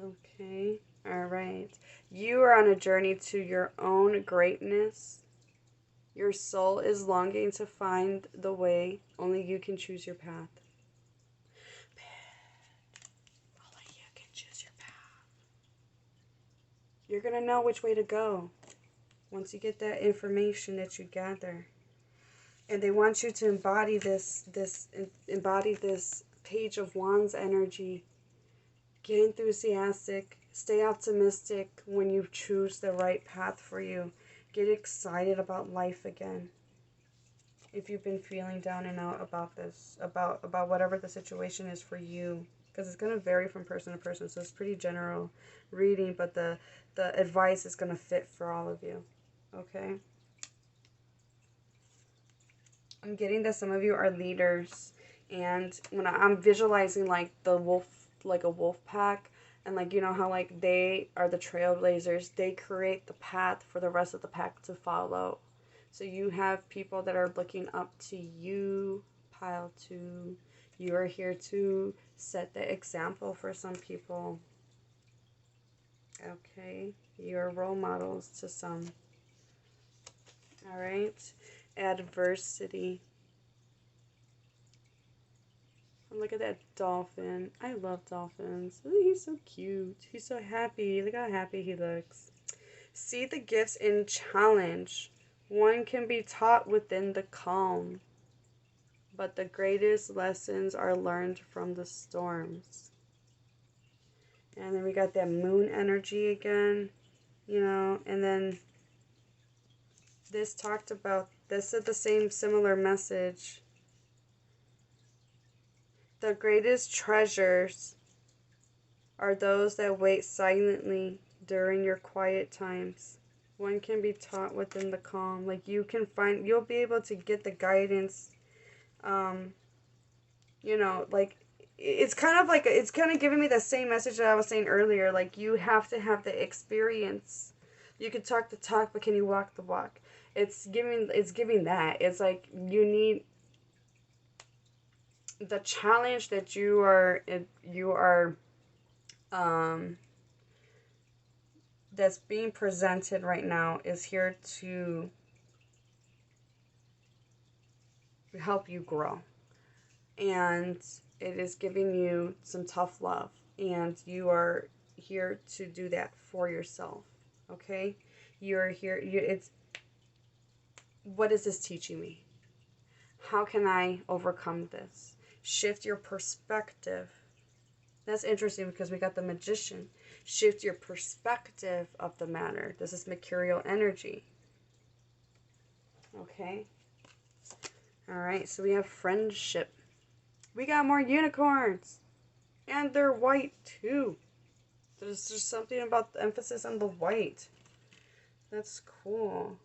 Okay. All right. You are on a journey to your own greatness. Your soul is longing to find the way. Only you can choose your path. Only you can choose your path. You're going to know which way to go once you get that information that you gather. And they want you to embody this Page of Wands energy. Get enthusiastic. Stay optimistic when you choose the right path for you. Get excited about life again. If you've been feeling down and out about this, about whatever the situation is for you, because it's going to vary from person to person, so it's pretty general reading, but the advice is going to fit for all of you. Okay? I'm getting that some of you are leaders, and when I'm visualizing like the wolf, like a wolf pack, and like, how like they are the trailblazers, they create the path for the rest of the pack to follow. So you have people that are looking up to you, pile two. You are here to set the example for some people. Okay, you're role models to some. All right, adversity. Look at that dolphin. I love dolphins. Ooh, he's so cute. He's so happy. Look how happy he looks. See the gifts in challenge. One can be taught within the calm, but the greatest lessons are learned from the storms. And then we got that moon energy again, and then this said the same similar message. The greatest treasures are those that wait silently during your quiet times. One can be taught within the calm. Like you'll be able to get the guidance, like it's kind of giving me the same message that I was saying earlier. Like you have to have the experience. You can talk the talk, but can you walk the walk? It's giving that. It's like you need the challenge that you are that's being presented right now is here to help you grow, and it is giving you some tough love, and you are here to do that for yourself. Okay? You're here. What is this teaching me? How can I overcome this? Shift your perspective. That's interesting because we got the Magician. Shift your perspective of the matter. This is mercurial energy. Okay? Alright, so we have friendship. We got more unicorns. And they're white too. There's just something about the emphasis on the white. That's cool.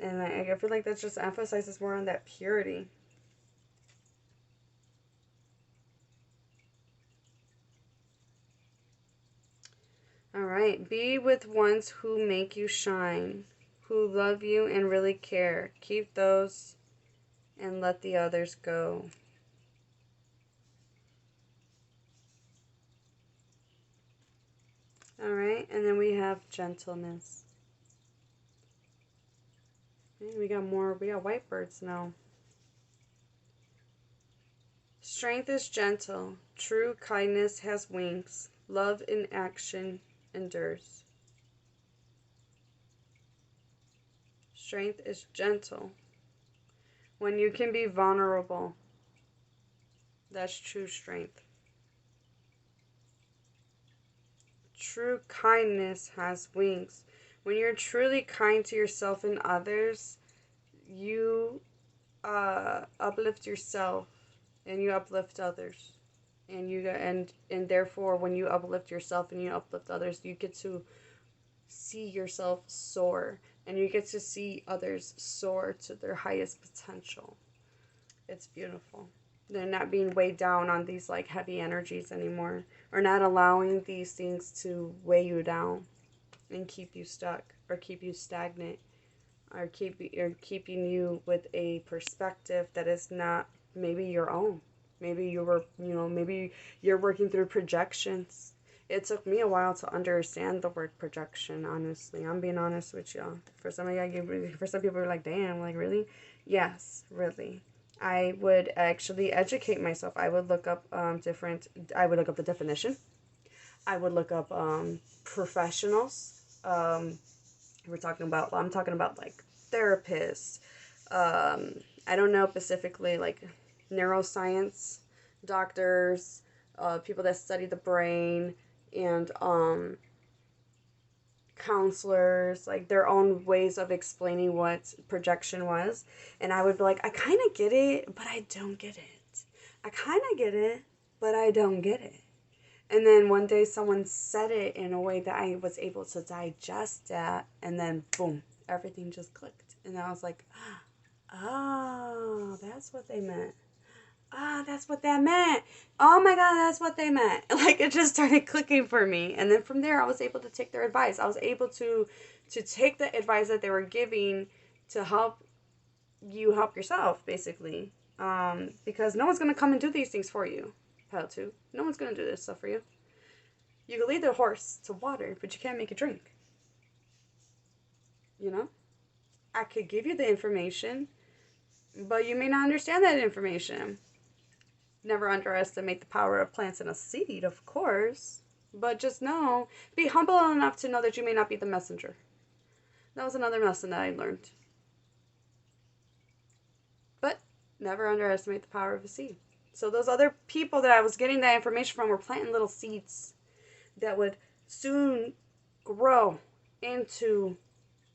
And I feel like that just emphasizes more on that purity. Alright, be with ones who make you shine, who love you and really care. Keep those and let the others go. Alright, and then we have gentleness. We got white birds now. Strength is gentle. True kindness has wings. Love in action endures. Strength is gentle. When you can be vulnerable, that's true strength. True kindness has wings. When you're truly kind to yourself and others, you uplift yourself and you uplift others. And therefore, when you uplift yourself and you uplift others, you get to see yourself soar. And you get to see others soar to their highest potential. It's beautiful. They're not being weighed down on these like heavy energies anymore. Or not allowing these things to weigh you down and keep you stuck or keep you stagnant or keeping you with a perspective that is not maybe your own. Maybe maybe you're working through projections. It took me a while to understand the word projection, honestly. I'm being honest with y'all. For some people are like, damn, like really? Yes, really. I would actually educate myself. I would look up I would look up the definition. I would look up professionals. I'm talking about like therapists. I don't know specifically like neuroscience doctors, people that study the brain, and counselors, like their own ways of explaining what projection was. And I would be like, I kind of get it, but I don't get it. I kind of get it, but I don't get it. And then one day someone said it in a way that I was able to digest that, and then boom, everything just clicked. And I was like, oh, that's what they meant. That's what that meant. Oh my God, that's what they meant. Like, it just started clicking for me. And then from there, I was able to take their advice. I was able to take the advice that they were giving to help you help yourself, basically. Because no one's going to come and do these things for you. How to? No one's going to do this stuff for you. You can lead the horse to water, but you can't make it drink. You know? I could give you the information, but you may not understand that information. Never underestimate the power of plants and a seed, of course. But just know, be humble enough to know that you may not be the messenger. That was another lesson that I learned. But never underestimate the power of a seed. So those other people that I was getting that information from were planting little seeds that would soon grow into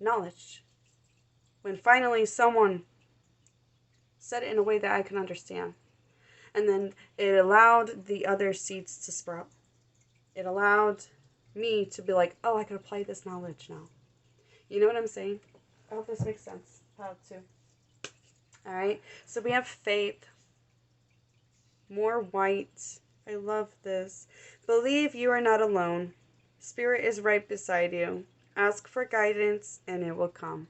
knowledge. When finally someone said it in a way that I can understand. And then it allowed the other seeds to sprout. It allowed me to be like, oh, I can apply this knowledge now. You know what I'm saying? I hope this makes sense. How to. Alright, so we have faith. More white. I love this. Believe you are not alone. Spirit is right beside you. Ask for guidance and it will come.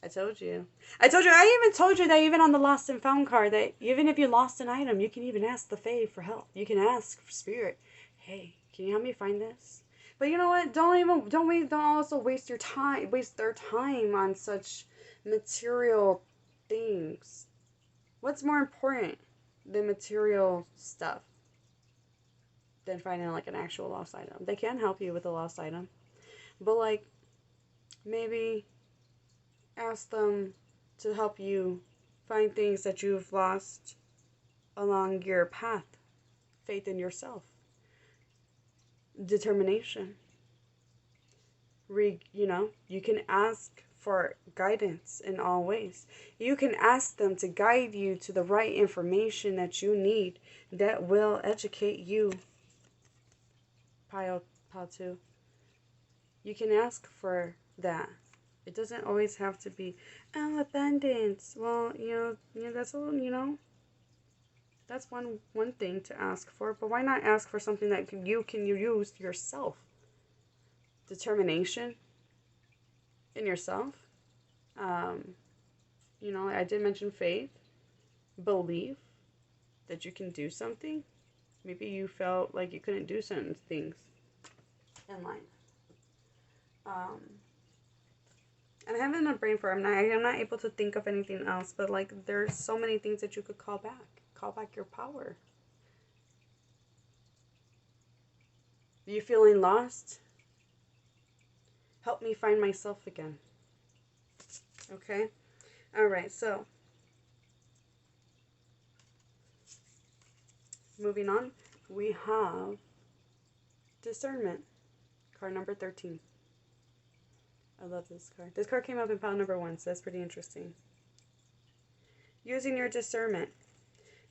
I told you. I even told you that even on the lost and found card, that even if you lost an item, you can even ask the Fae for help. You can ask for Spirit. Hey, can you help me find this? But you know what? Don't also waste their time on such material things. What's more important? the material stuff than finding like an actual lost item. They can help you with a lost item, but like maybe ask them to help you find things that you've lost along your path. Faith in yourself, determination. You can ask for guidance in all ways. You can ask them to guide you to the right information that you need that will educate you. Pile 2. You can ask for that. It doesn't always have to be abundance. Well, that's a little, that's one thing to ask for. But why not ask for something that you can use yourself? Determination in yourself. I did mention faith, belief that you can do something. Maybe you felt like you couldn't do certain things in life. And having a brain fart, I'm not able to think of anything else, but like there's so many things that you could call back. Call back your power. Are you feeling lost? Help me find myself again. Okay? Alright, so moving on, we have discernment. Card number 13. I love this card. This card came up in pile number 1, so that's pretty interesting. Using your discernment.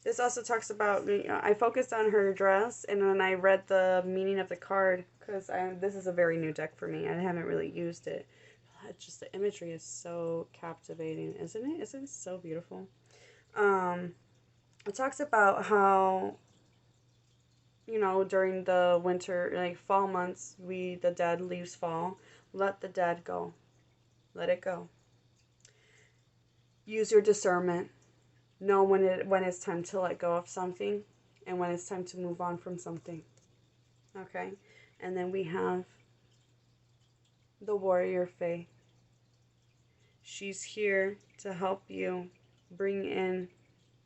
This also talks about, I focused on her dress, and then I read the meaning of the card, because this is a very new deck for me. I haven't really used it. It's just, the imagery is so captivating, isn't it? Isn't it so beautiful? It talks about how, during the winter, like fall months, the dead leaves fall. Let the dead go. Let it go. Use your discernment. Know when it's time to let go of something and when it's time to move on from something. Okay? And then we have the warrior fae. She's here to help you bring in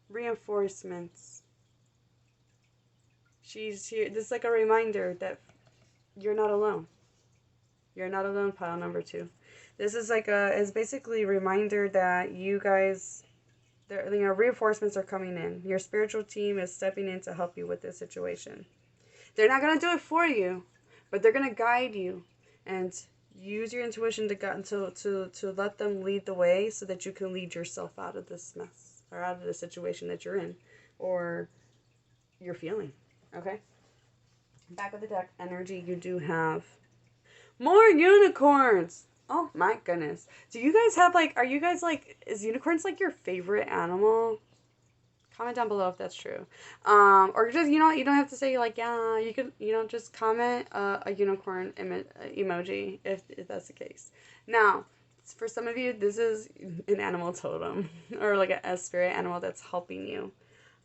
reinforcements. She's here. This is like a reminder that you're not alone. You're not alone, pile number 2. This is is basically a reminder that you guys, reinforcements are coming in. Your spiritual team is stepping in to help you with this situation. They're not going to do it for you, but they're going to guide you and use your intuition to let them lead the way so that you can lead yourself out of this mess or out of the situation that you're in or you're feeling. Okay? Back of the deck energy, you do have more unicorns. Oh my goodness. Do you guys have is unicorns like your favorite animal? Comment down below if that's true. Or just, you don't have to say yeah, you could, just comment a unicorn emoji if that's the case. Now, for some of you, this is an animal totem or like a spirit animal that's helping you.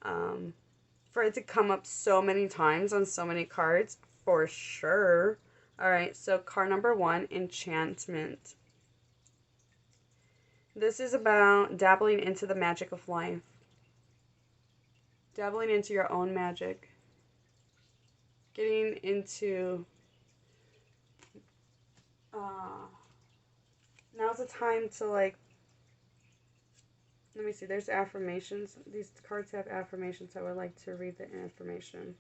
For it to come up so many times on so many cards, for sure. Alright, so card number 1, enchantment. This is about dabbling into the magic of life. Dabbling into your own magic. Getting into... now's the time to let me see, there's affirmations. These cards have affirmations. I would like to read the affirmation.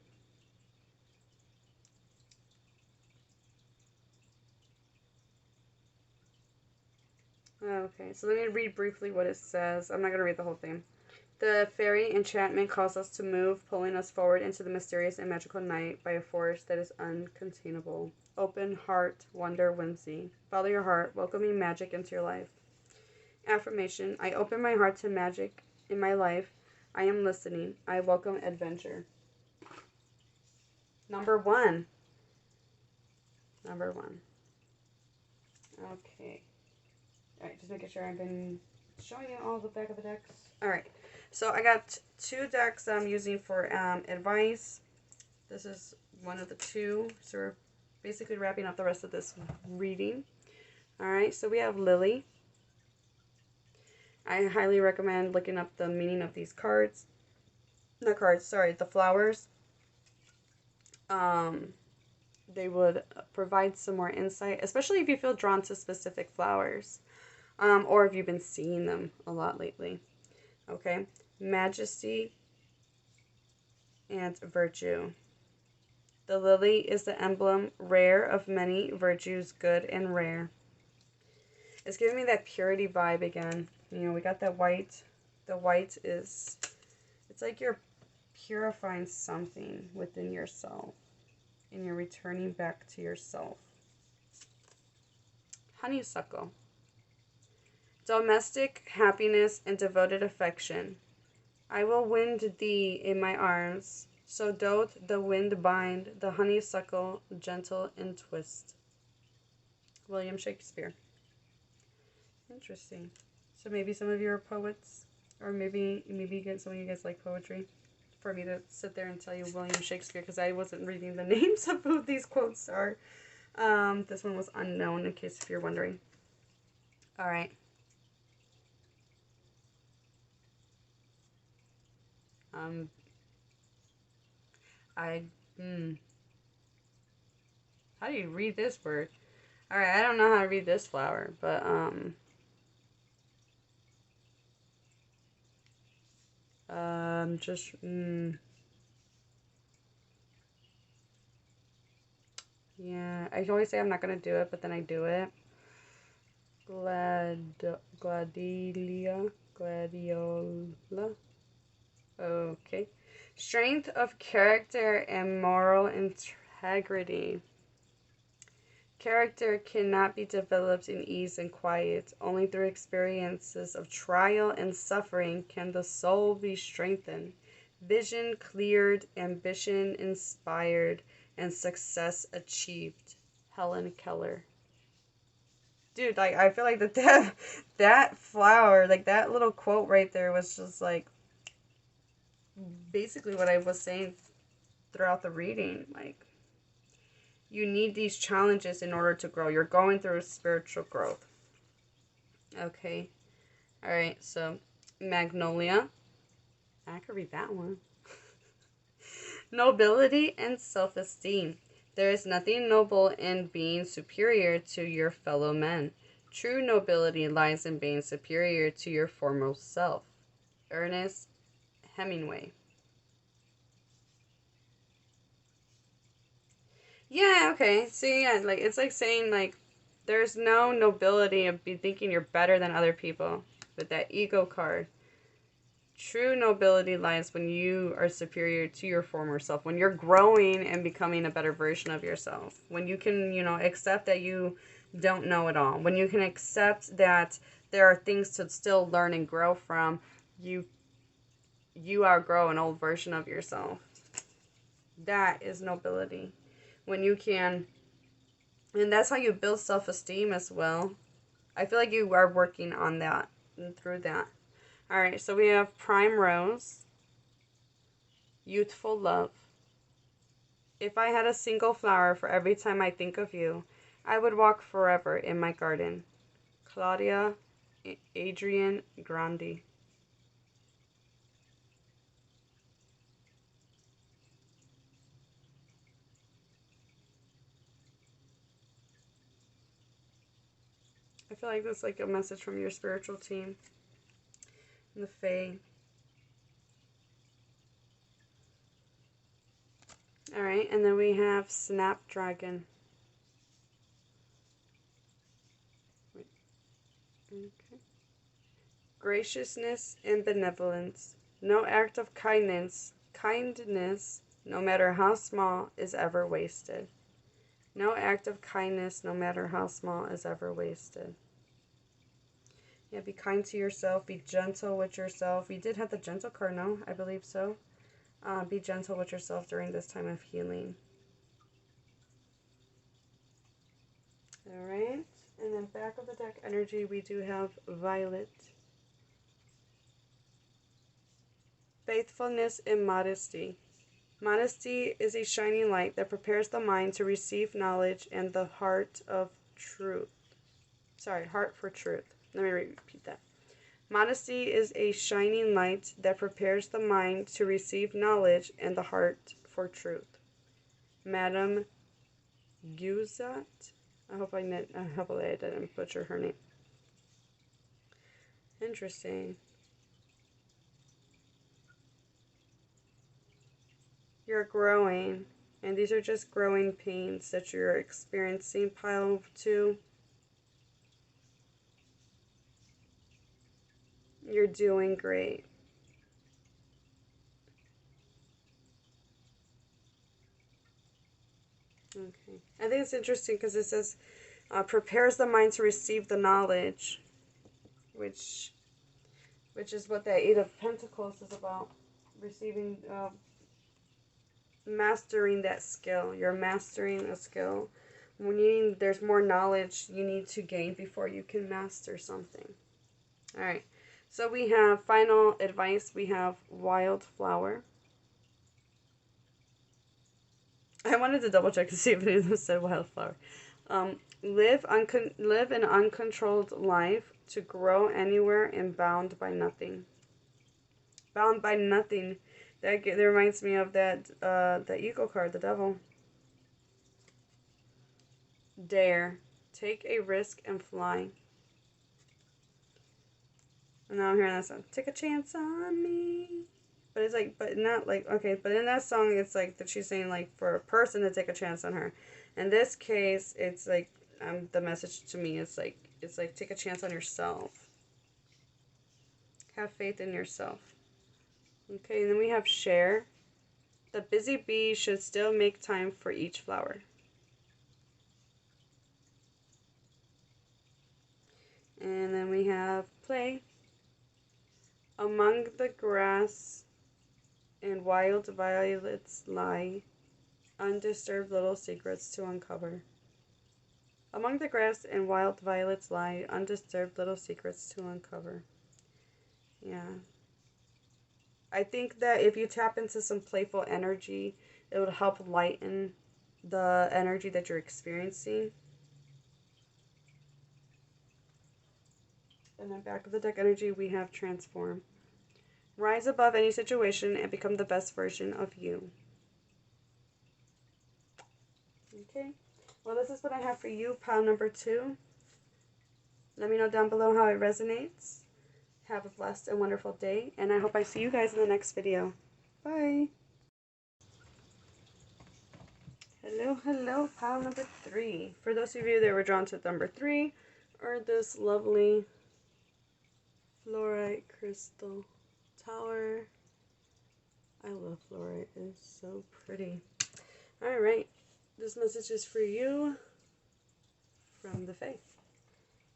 Okay, so let me read briefly what it says. I'm not going to read the whole thing. The fairy enchantment calls us to move, pulling us forward into the mysterious and magical night by a force that is uncontainable. Open heart, wonder, whimsy. Follow your heart, welcoming magic into your life. Affirmation, I open my heart to magic in my life. I am listening. I welcome adventure. Number 1. Okay. Alright, just making sure I've been showing you all the back of the decks. Alright, so I got 2 decks I'm using for advice. This is one of the 2, so we're basically wrapping up the rest of this reading. Alright, so we have Lily. I highly recommend looking up the meaning of these cards. the cards, sorry, the flowers, they would provide some more insight, especially if you feel drawn to specific flowers, or if you've been seeing them a lot lately. Okay, majesty and virtue. The lily is the emblem, rare of many virtues, good and rare. It's giving me that purity vibe again. You know, we got that white. The white is, it's like you're purifying something within yourself and you're returning back to yourself. Honeysuckle. Domestic happiness and devoted affection. I will wind thee in my arms, so doth the wind bind the honeysuckle gentle in twist. William Shakespeare. Interesting. So maybe some of you are poets, or maybe some of you guys like poetry. For me to sit there and tell you William Shakespeare, because I wasn't reading the names of who these quotes are. This one was unknown, in case if you're wondering. All right. How do you read this word? All right, I don't know how to read this flower, but yeah, I always say I'm not gonna do it, but then I do it. Gladiola. Okay. Strength of character and moral integrity. Character cannot be developed in ease and quiet. Only through experiences of trial and suffering can the soul be strengthened, vision cleared, ambition inspired, and success achieved. Helen Keller. Dude, like, I feel like that flower, like, that little quote right there was just, like, basically what I was saying throughout the reading. Like, you need these challenges in order to grow. You're going through spiritual growth. Okay. All right. So, Magnolia. I could read that one. Nobility and self-esteem. There is nothing noble in being superior to your fellow men. True nobility lies in being superior to your foremost self. Ernest Hemingway. Yeah, okay. So yeah, like, it's like saying, like, there's no nobility of be thinking you're better than other people with that ego card. True nobility lies when you are superior to your former self, when you're growing and becoming a better version of yourself, when you can, accept that you don't know it all, when you can accept that there are things to still learn and grow from. You outgrow an old version of yourself. That is nobility. When you can, and that's how you build self-esteem as well. I feel like you are working on that and through that. All right, so we have Prime Rose, Youthful Love. If I had a single flower for every time I think of you, I would walk forever in my garden. Claudia Adrian Grandi. I feel like that's like a message from your spiritual team. The Fae. All right, and then we have Snapdragon. Okay. Graciousness and benevolence. No act of kindness, no matter how small, is ever wasted. No act of kindness, no matter how small, is ever wasted. Yeah, be kind to yourself. Be gentle with yourself. We did have the gentle card, no? I believe so. Be gentle with yourself during this time of healing. All right. And then back of the deck energy, we do have Violet. Faithfulness and modesty. Modesty is a shining light that prepares the mind to receive knowledge and the heart of truth. Heart for truth. Let me repeat that. Modesty is a shining light that prepares the mind to receive knowledge and the heart for truth. Madame Guzat. Hopefully I didn't butcher her name. Interesting. You're growing, and these are just growing pains that you're experiencing. Pile 2. You're doing great. Okay. I think it's interesting because it says, prepares the mind to receive the knowledge, which is what that Eight of Pentacles is about. Receiving, mastering that skill. You're mastering a skill. There's more knowledge you need to gain before you can master something. All right. So we have final advice. We have wildflower. I wanted to double check to see if any of them said wildflower. Live an uncontrolled life, to grow anywhere and bound by nothing. Bound by nothing. That reminds me of that the eagle card, the devil. Dare. Take a risk and fly. And now I'm hearing that song. Take a chance on me. But it's like, but not like, okay, but in that song, it's like that she's saying like for a person to take a chance on her. In this case, it's like, the message to me is like, it's like take a chance on yourself. Have faith in yourself. Okay, and then we have share. The busy bee should still make time for each flower. And then we have play. Among the grass and wild violets lie undisturbed little secrets to uncover. Among the grass and wild violets lie undisturbed little secrets to uncover. Yeah. I think that if you tap into some playful energy, it would help lighten the energy that you're experiencing. And then back of the deck energy, we have transform. Rise above any situation and become the best version of you. Okay. Well, this is what I have for you, pile number 2. Let me know down below how it resonates. Have a blessed and wonderful day, and I hope I see you guys in the next video. Bye. Hello, pile number 3. For those of you that were drawn to number 3, or this lovely fluorite crystal tower. I love fluorite. It's so pretty. Alright. This message is for you from the Fae.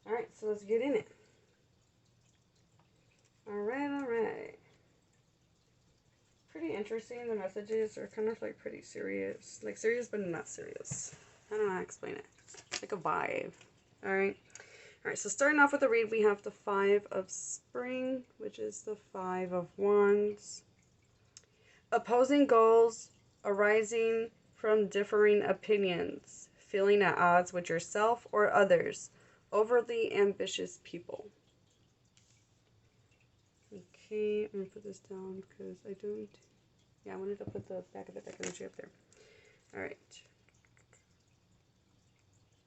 Alright, so let's get in it. Alright. Pretty interesting. The messages are kind of like pretty serious. Like serious, but not serious. I don't know how to explain it. It's like a vibe. Alright. Alright, so starting off with the read, we have the 5 of Spring, which is the 5 of Wands. Opposing goals arising from differing opinions, feeling at odds with yourself or others, overly ambitious people. Okay, I'm going to put this down because I don't... Yeah, I wanted to put the back of the deck energy up there. Alright.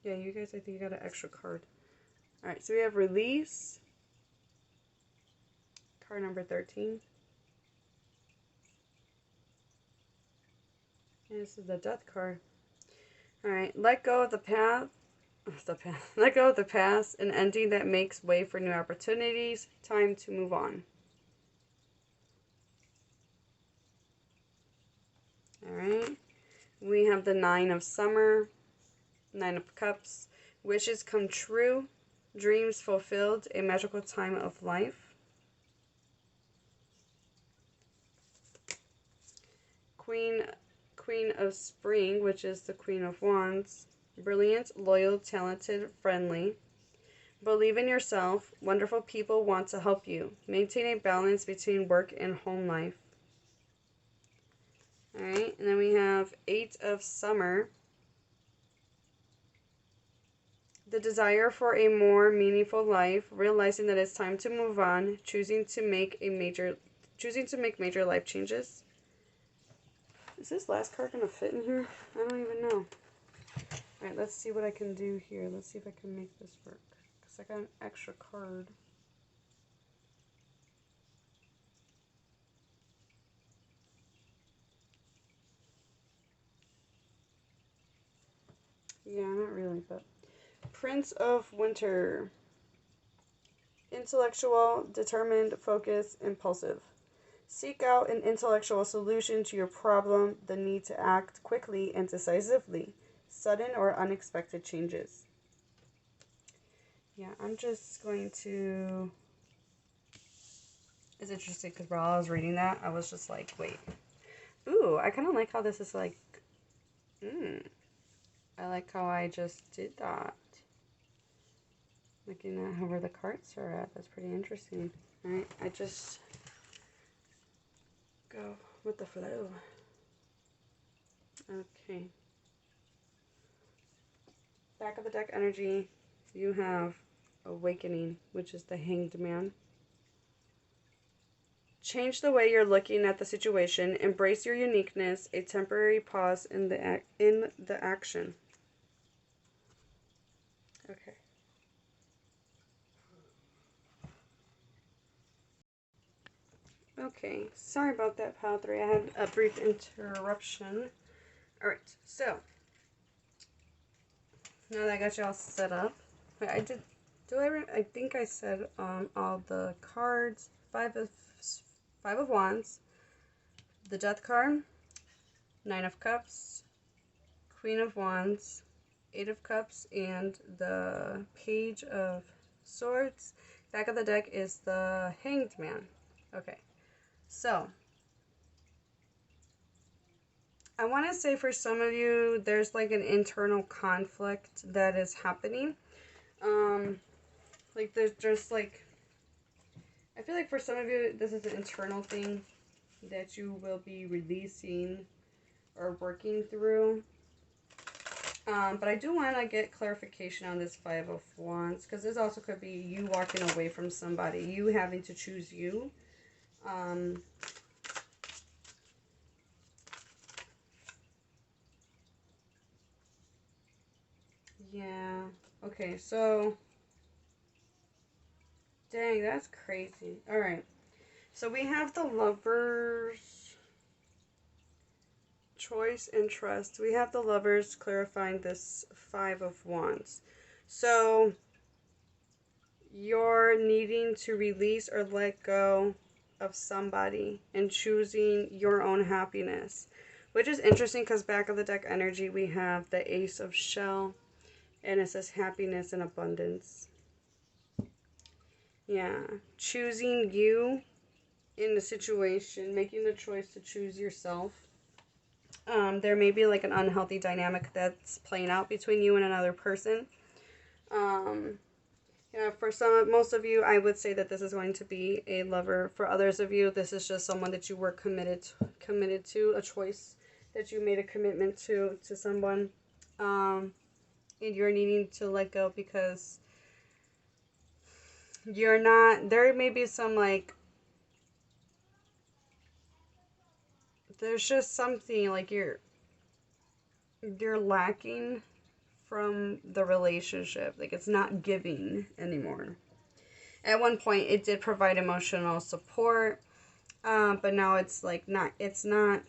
Yeah, you guys, I think you got an extra card. Alright, so we have release. Card number 13. And this is the death card. Alright, let go of the past. Let go of the past, an ending that makes way for new opportunities. Time to move on. Alright. We have the 9 of Summer. 9 of Cups. Wishes come true. Dreams fulfilled, a magical time of life. Queen of Spring, which is the Queen of Wands. Brilliant, loyal, talented, friendly. Believe in yourself. Wonderful people want to help you. Maintain a balance between work and home life. Alright, and then we have 8 of Summer. The desire for a more meaningful life, realizing that it's time to move on, choosing to make major life changes. Is this last card gonna fit in here? I don't even know. Alright, let's see what I can do here. Let's see if I can make this work. Because I got an extra card. Yeah, not really, but... Prince of Winter. Intellectual, determined, focused, impulsive. Seek out an intellectual solution to your problem, the need to act quickly and decisively. Sudden or unexpected changes. Yeah, I'm just going to... It's interesting because while I was reading that, I was just like, wait. Ooh, I kind of like how this is like... I like how I just did that. Looking at where the cards are at. That's pretty interesting. Alright, I just go with the flow. Okay. Back of the deck energy, you have Awakening, which is the Hanged Man. Change the way you're looking at the situation. Embrace your uniqueness. A temporary pause in the action. Okay. Okay, sorry about that, Pal 3. I had a brief interruption. Alright, so now that I got you all set up, wait, I think I said all the cards. Five of Wands, the Death card, Nine of Cups, Queen of Wands, Eight of Cups, and the Page of Swords. Back of the deck is the Hanged Man. Okay, so I want to say for some of you, there's like an internal conflict that is happening. Like there's just like, I feel like for some of you, this is an internal thing that you will be releasing or working through. But I do want to get clarification on this Five of Wands, because this also could be you walking away from somebody, you having to choose you. Yeah. Okay, so... Dang, that's crazy. Alright. So we have the Lovers, choice and trust. We have the Lovers clarifying this Five of Wands. So you're needing to release or let go of somebody and choosing your own happiness, which is interesting because back of the deck energy we have the Ace of Shell, and it says happiness and abundance. Yeah, choosing you in the situation, making the choice to choose yourself. There may be like an unhealthy dynamic that's playing out between you and another person. Yeah, for most of you, I would say that this is going to be a lover. For others of you, this is just someone that you were committed to, a choice that you made a commitment to someone, and you're needing to let go because you're not. There may be some like. There's just something like you're lacking from the relationship. Like it's not giving anymore. At one point it did provide emotional support, but now it's like it's not.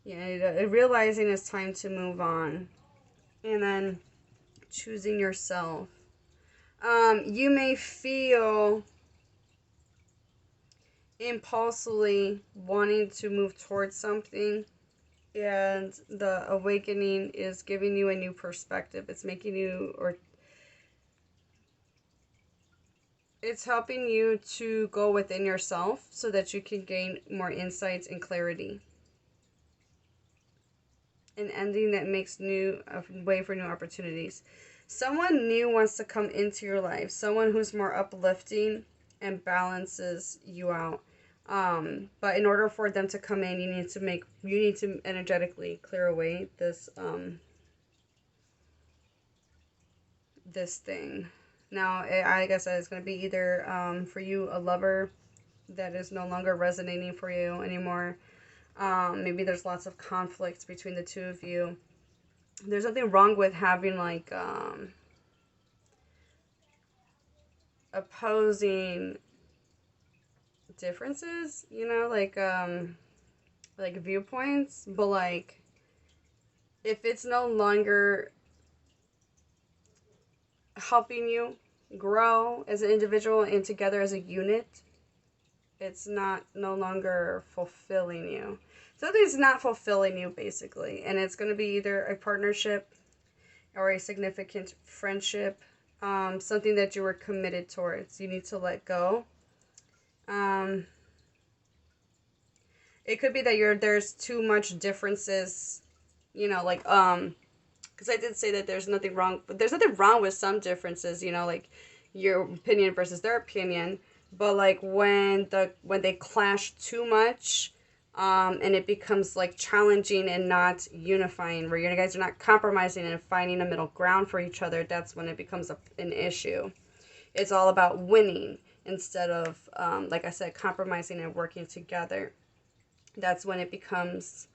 Yeah, realizing it's time to move on, and then choosing yourself. You may feel impulsively wanting to move towards something, and the awakening is giving you a new perspective. It's making you, or it's helping you to go within yourself so that you can gain more insights and clarity. An ending that makes a way for new opportunities. Someone new wants to come into your life. Someone who's more uplifting and balances you out. But in order for them to come in, you need to energetically clear away this this thing. Now, I guess it's going to be either for you, a lover that is no longer resonating for you anymore. Maybe there's lots of conflict between the two of you. There's nothing wrong with having like opposing differences, like viewpoints, but like if it's no longer helping you grow as an individual and together as a unit, it's not no longer fulfilling you. Something's not fulfilling you basically, and it's going to be either a partnership or a significant friendship, something that you were committed towards. You need to let go. It could be that there's too much differences, because I did say that there's nothing wrong, but there's nothing wrong with some differences, like your opinion versus their opinion, but like when they clash too much, and it becomes like challenging and not unifying, where you guys are not compromising and finding a middle ground for each other, that's when it becomes an issue. It's all about winning instead of, like I said, compromising and working together. That's when it becomes,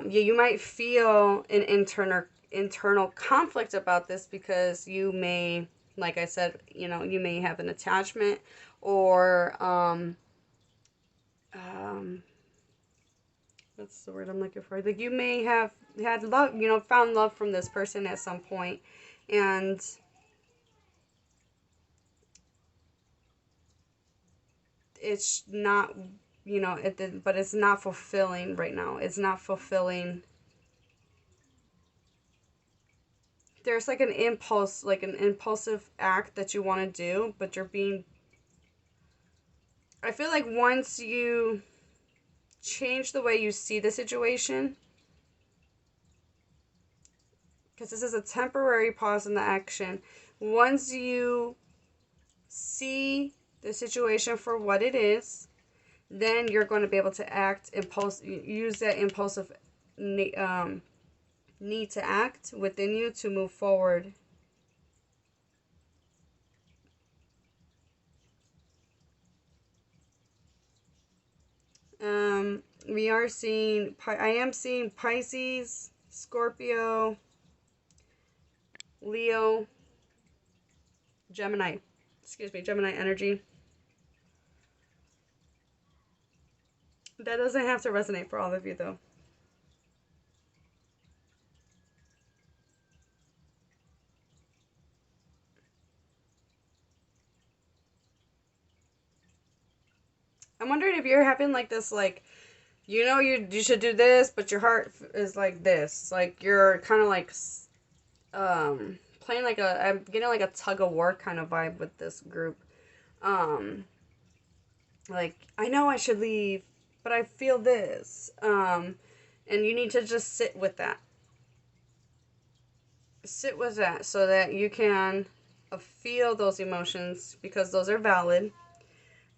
you might feel an internal conflict about this because you may, like I said, you may have an attachment or, what's the word I'm looking for? Like you may have had love, found love from this person at some point, and it's not, but it's not fulfilling right now. It's not fulfilling. There's like an impulse, like an impulsive act that you want to do, but I feel like once you change the way you see the situation, because this is a temporary pause in the action, once you see the situation for what it is, then you're going to be able to use that impulsive need to act within you to move forward. I am seeing Pisces, Scorpio, Leo, Gemini. Gemini energy. That doesn't have to resonate for all of you, though. I'm wondering if you're having like this, like, you should do this, but your heart is like this. Like you're kind of like playing like I'm getting like a tug of war kind of vibe with this group. Like I know I should leave, but I feel this. And you need to just sit with that. Sit with that so that you can feel those emotions because those are valid.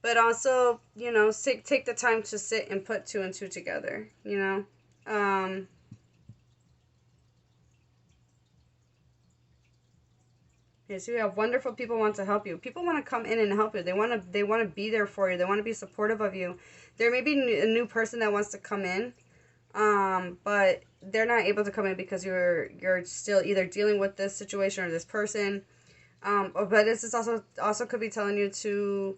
But also, take the time to sit and put two and two together, Yeah, so you have wonderful people want to help you. People want to come in and help you. They want to be there for you. They want to be supportive of you. There may be a new person that wants to come in, but they're not able to come in because you're still either dealing with this situation or this person. But this is also could be telling you to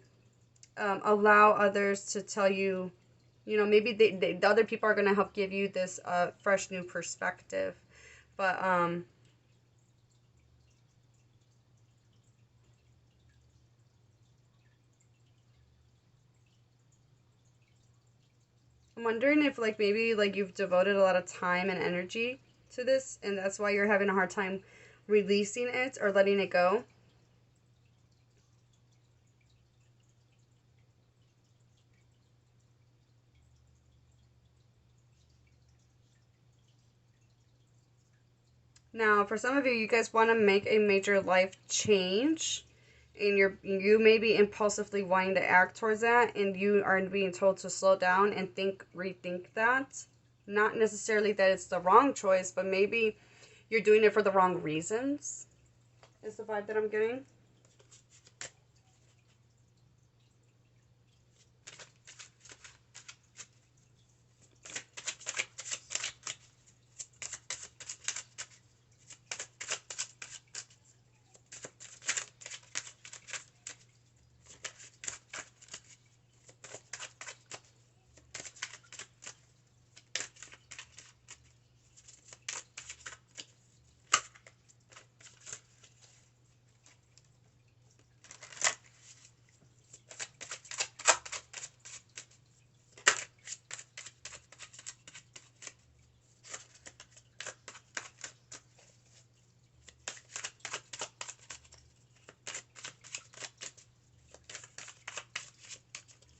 allow others to tell you, maybe the other people are going to help give you this fresh new perspective. But I'm wondering if like maybe like you've devoted a lot of time and energy to this and that's why you're having a hard time releasing it or letting it go. Now, for some of you, you guys want to make a major life change, and you may be impulsively wanting to act towards that, and you are being told to slow down and rethink that. Not necessarily that it's the wrong choice, but maybe you're doing it for the wrong reasons. is the vibe that I'm getting.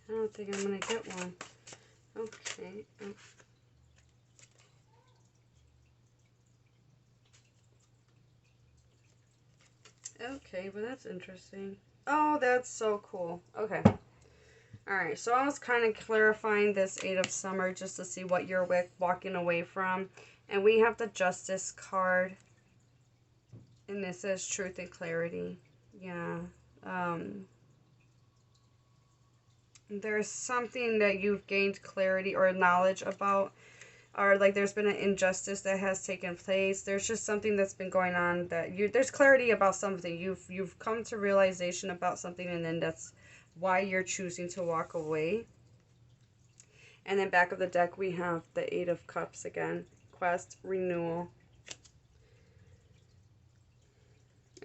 I don't think I'm going to get one. Okay. Okay, well that's interesting. Oh, that's so cool. Okay. Alright, so I was kind of clarifying this Eight of Summer just to see what you're walking away from. And we have the Justice card. And this says Truth and Clarity. Yeah. There's something that you've gained clarity or knowledge about, or like there's been an injustice that has taken place. There's just something that's been going on that there's clarity about something. You've come to realization about something, and then that's why you're choosing to walk away. And then back of the deck we have the Eight of Cups again. Quest, renewal.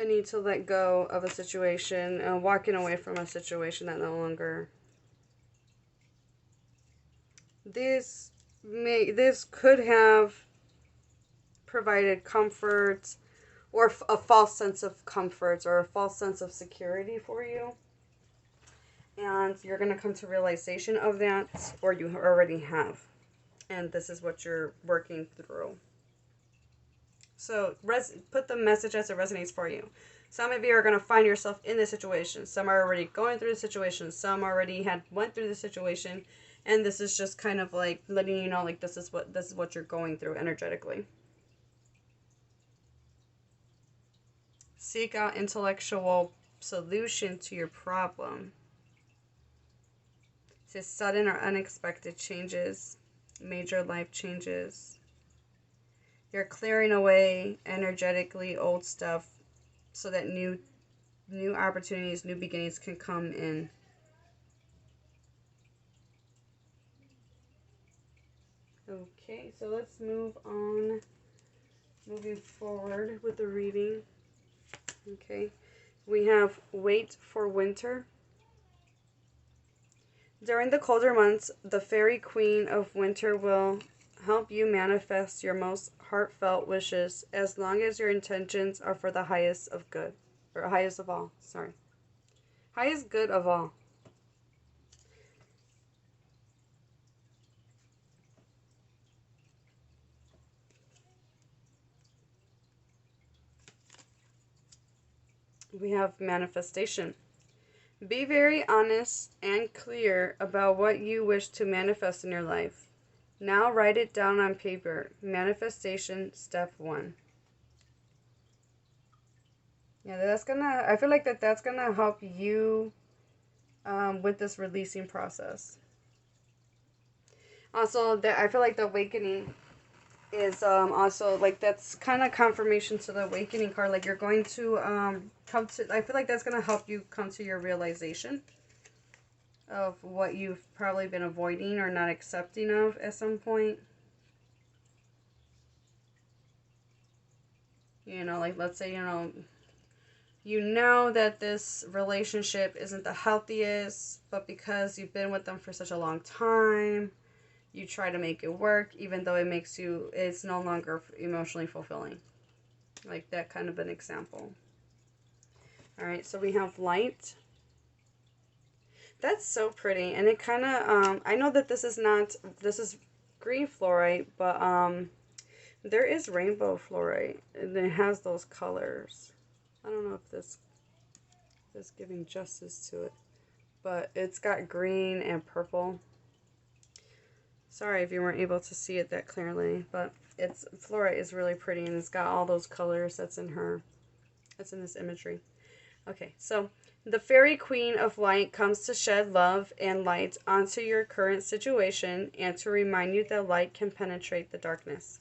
I need to let go of a situation and walking away from a situation that no longer. This could have provided comfort or a false sense of comfort or a false sense of security for you. And you're going to come to realization of that, or you already have. And this is what you're working through. So put the message as it resonates for you. Some of you are going to find yourself in this situation. Some are already going through the situation. Some already went through the situation. And this is just kind of like letting you know, like, this is what you're going through energetically. Seek out intellectual solution to your problem. It says sudden or unexpected changes, major life changes. You're clearing away energetically old stuff so that new opportunities, new beginnings can come in. Okay, so let's move on. Moving forward with the reading. Okay, we have wait for winter. During the colder months, the fairy queen of winter will help you manifest your most heartfelt wishes as long as your intentions are for the highest of good. Or highest of all, sorry. Highest good of all. We have manifestation. Be very honest and clear about what you wish to manifest in your life. Now write it down on paper. Manifestation step 1. Yeah, I feel like that's gonna help you with this releasing process. Also, I feel like the awakening is also like that's kind of confirmation to the awakening card. Like you're going to come to. I feel like that's gonna help you come to your realization of what you've probably been avoiding or not accepting of at some point. You know, like let's say you know that this relationship isn't the healthiest, but because you've been with them for such a long time, you try to make it work, even though it's no longer emotionally fulfilling. Like that kind of an example. All right, so we have light. That's so pretty, and it kind of, I know that this is green fluorite, but there is rainbow fluorite, and it has those colors. I don't know if this is giving justice to it, but it's got green and purple. Sorry if you weren't able to see it that clearly, but fluorite is really pretty, and it's got all those colors that's in her That's in this imagery. Okay, so the fairy queen of light comes to shed love and light onto your current situation and to remind you that light can penetrate the darkness.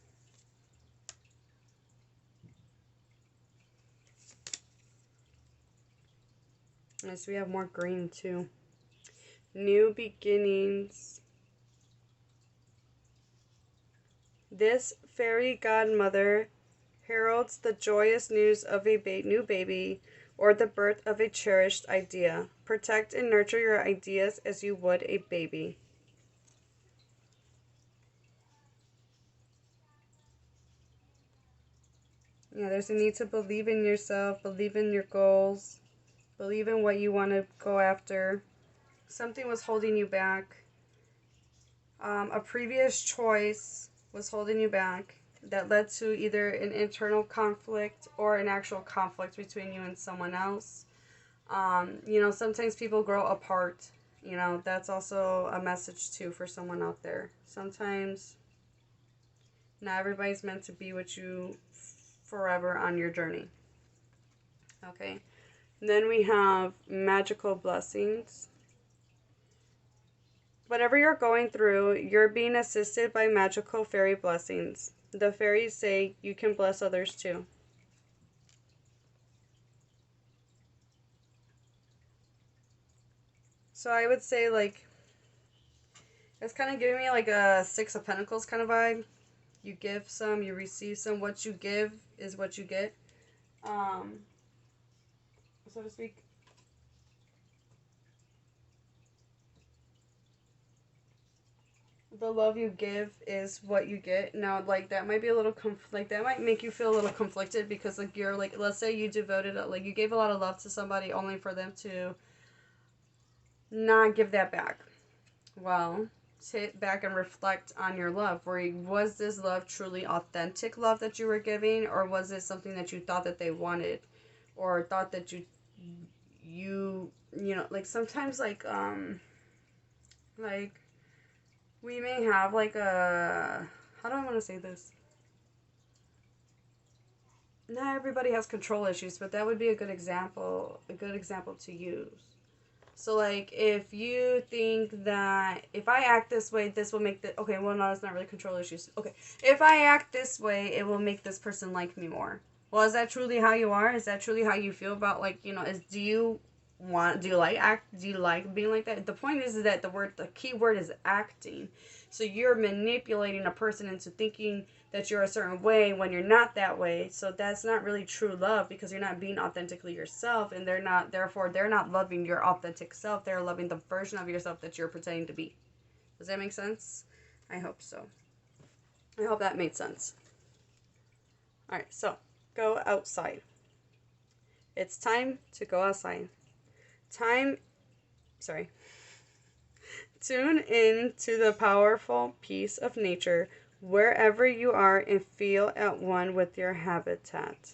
Yes, we have more green too. New beginnings. This fairy godmother heralds the joyous news of a new baby or the birth of a cherished idea. Protect and nurture your ideas as you would a baby. Yeah, there's a need to believe in yourself, believe in your goals, believe in what you want to go after. Something was holding you back. A previous choice was holding you back that led to either an internal conflict or an actual conflict between you and someone else. Sometimes people grow apart. That's also a message too for someone out there. Sometimes not everybody's meant to be with you forever on your journey. Okay. Then we have magical blessings. Whatever you're going through, you're being assisted by magical fairy blessings. The fairies say you can bless others too. So I would say, like, it's kind of giving me like a Six of Pentacles kind of vibe. You give some, you receive some. What you give is what you get, so to speak. The love you give is what you get. Now, like, that might be a little that might make you feel a little conflicted because, like, you're like, let's say you devoted, like, you gave a lot of love to somebody only for them to not give that back. Well, sit back and reflect on your love. Was this love truly authentic love that you were giving, or was it something that you thought that they wanted, or thought that like, sometimes, like we may have like a, how do I want to say this? Not everybody has control issues, but that would be a good example to use. So, like, if you think that if I act this way, this will make the, okay, well, no, it's not really control issues. Okay, if I act this way, it will make this person like me more. Well, is that truly how you are? Is that truly how you feel about, like, do you like being like that? The point is that the key word is acting. So you're manipulating a person into thinking that you're a certain way when you're not that way. So that's not really true love, because you're not being authentically yourself, and they're not loving your authentic self. They're loving the version of yourself that you're pretending to be. Does that make sense? I hope so. I hope that made sense. All right, so go outside. It's time to go outside. Tune in to the powerful peace of nature wherever you are and feel at one with your habitat.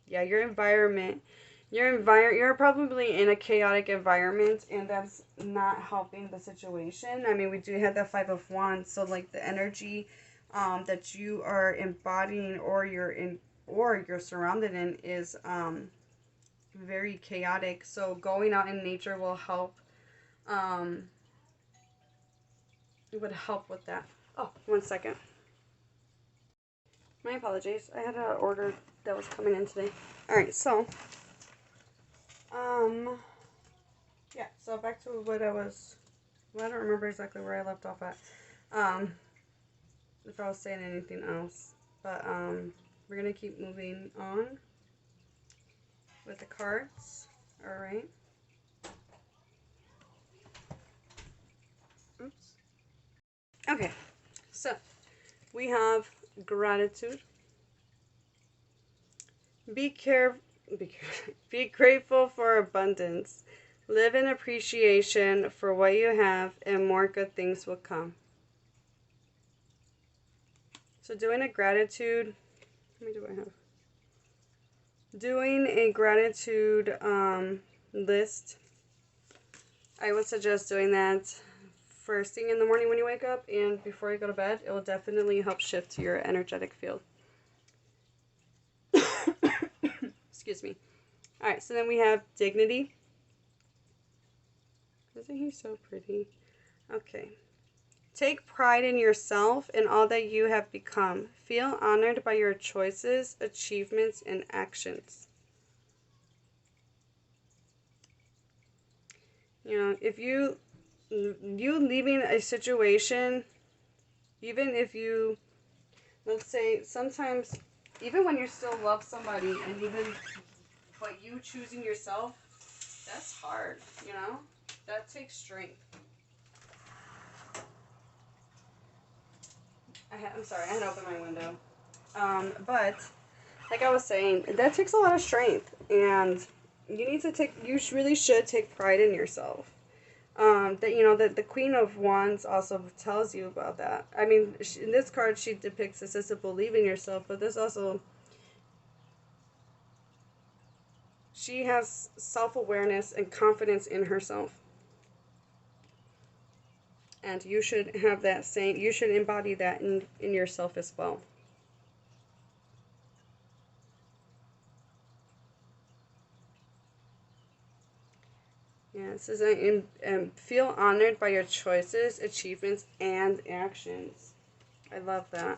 Yeah, your environment. You're probably in a chaotic environment, and that's not helping the situation. I mean, we do have that Five of Wands, so, like, the energy that you are embodying or you're surrounded in is very chaotic. So going out in nature will help. It would help with that. Oh, 1 second. My apologies. I had an order that was coming in today. All right, so yeah. So back to what I was. Well, I don't remember exactly where I left off at. If I was saying anything else, but we're gonna keep moving on with the cards. All right. Oops. Okay, so we have gratitude. Be grateful for abundance. Live in appreciation for what you have, and more good things will come. So doing a gratitude, how many do I have? Doing a gratitude list. I would suggest doing that first thing in the morning when you wake up and before you go to bed. It will definitely help shift your energetic field. Excuse me. All right, so then we have dignity. Isn't he so pretty? Okay. Take pride in yourself and all that you have become. Feel honored by your choices, achievements, and actions. You know, if you leaving a situation, even if you, let's say, sometimes, even when you still love somebody, and even, but you choosing yourself, that's hard, you know? That takes strength. I'm sorry, I had to open my window. But, like I was saying, that takes a lot of strength, and you really should take pride in yourself. That the Queen of Wands also tells you about that. I mean, in this card, she depicts this as to believe in yourself, but this also, she has self-awareness and confidence in herself. And you should have that same, you should embody that in yourself as well. Yeah, it says, feel honored by your choices, achievements, and actions. I love that.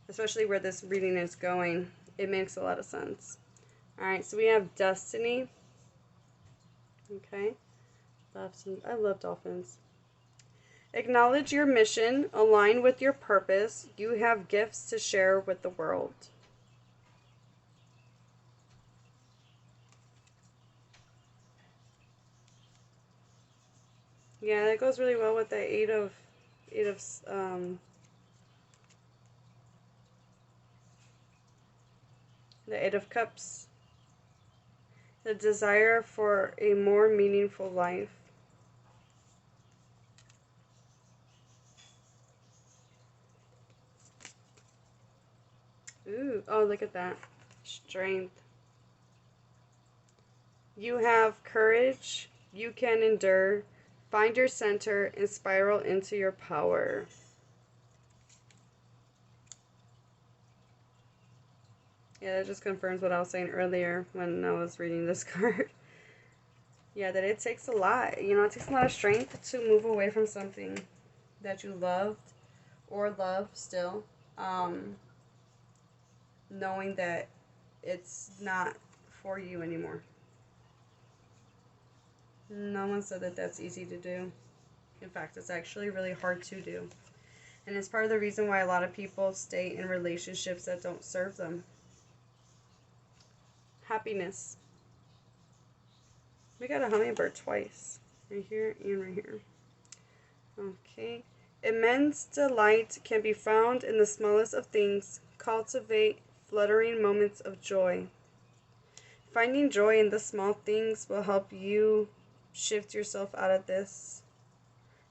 Especially where this reading is going. It makes a lot of sense. Alright, so we have destiny. Okay. I love dolphins. Acknowledge your mission. Align with your purpose. You have gifts to share with the world. Yeah, that goes really well with the eight of the Eight of Cups. The desire for a more meaningful life. Ooh, oh, look at that. Strength. You have courage. You can endure. Find your center and spiral into your power. Yeah, that just confirms what I was saying earlier when I was reading this card. Yeah, that it takes a lot. You know, it takes a lot of strength to move away from something that you loved or love still. Knowing that it's not for you anymore. No one said that that's easy to do. In fact, it's actually really hard to do. And it's part of the reason why a lot of people stay in relationships that don't serve them. Happiness. We got a hummingbird twice. Right here and right here. Okay. Immense delight can be found in the smallest of things. Cultivate fluttering moments of joy. Finding joy in the small things will help you shift yourself out of this.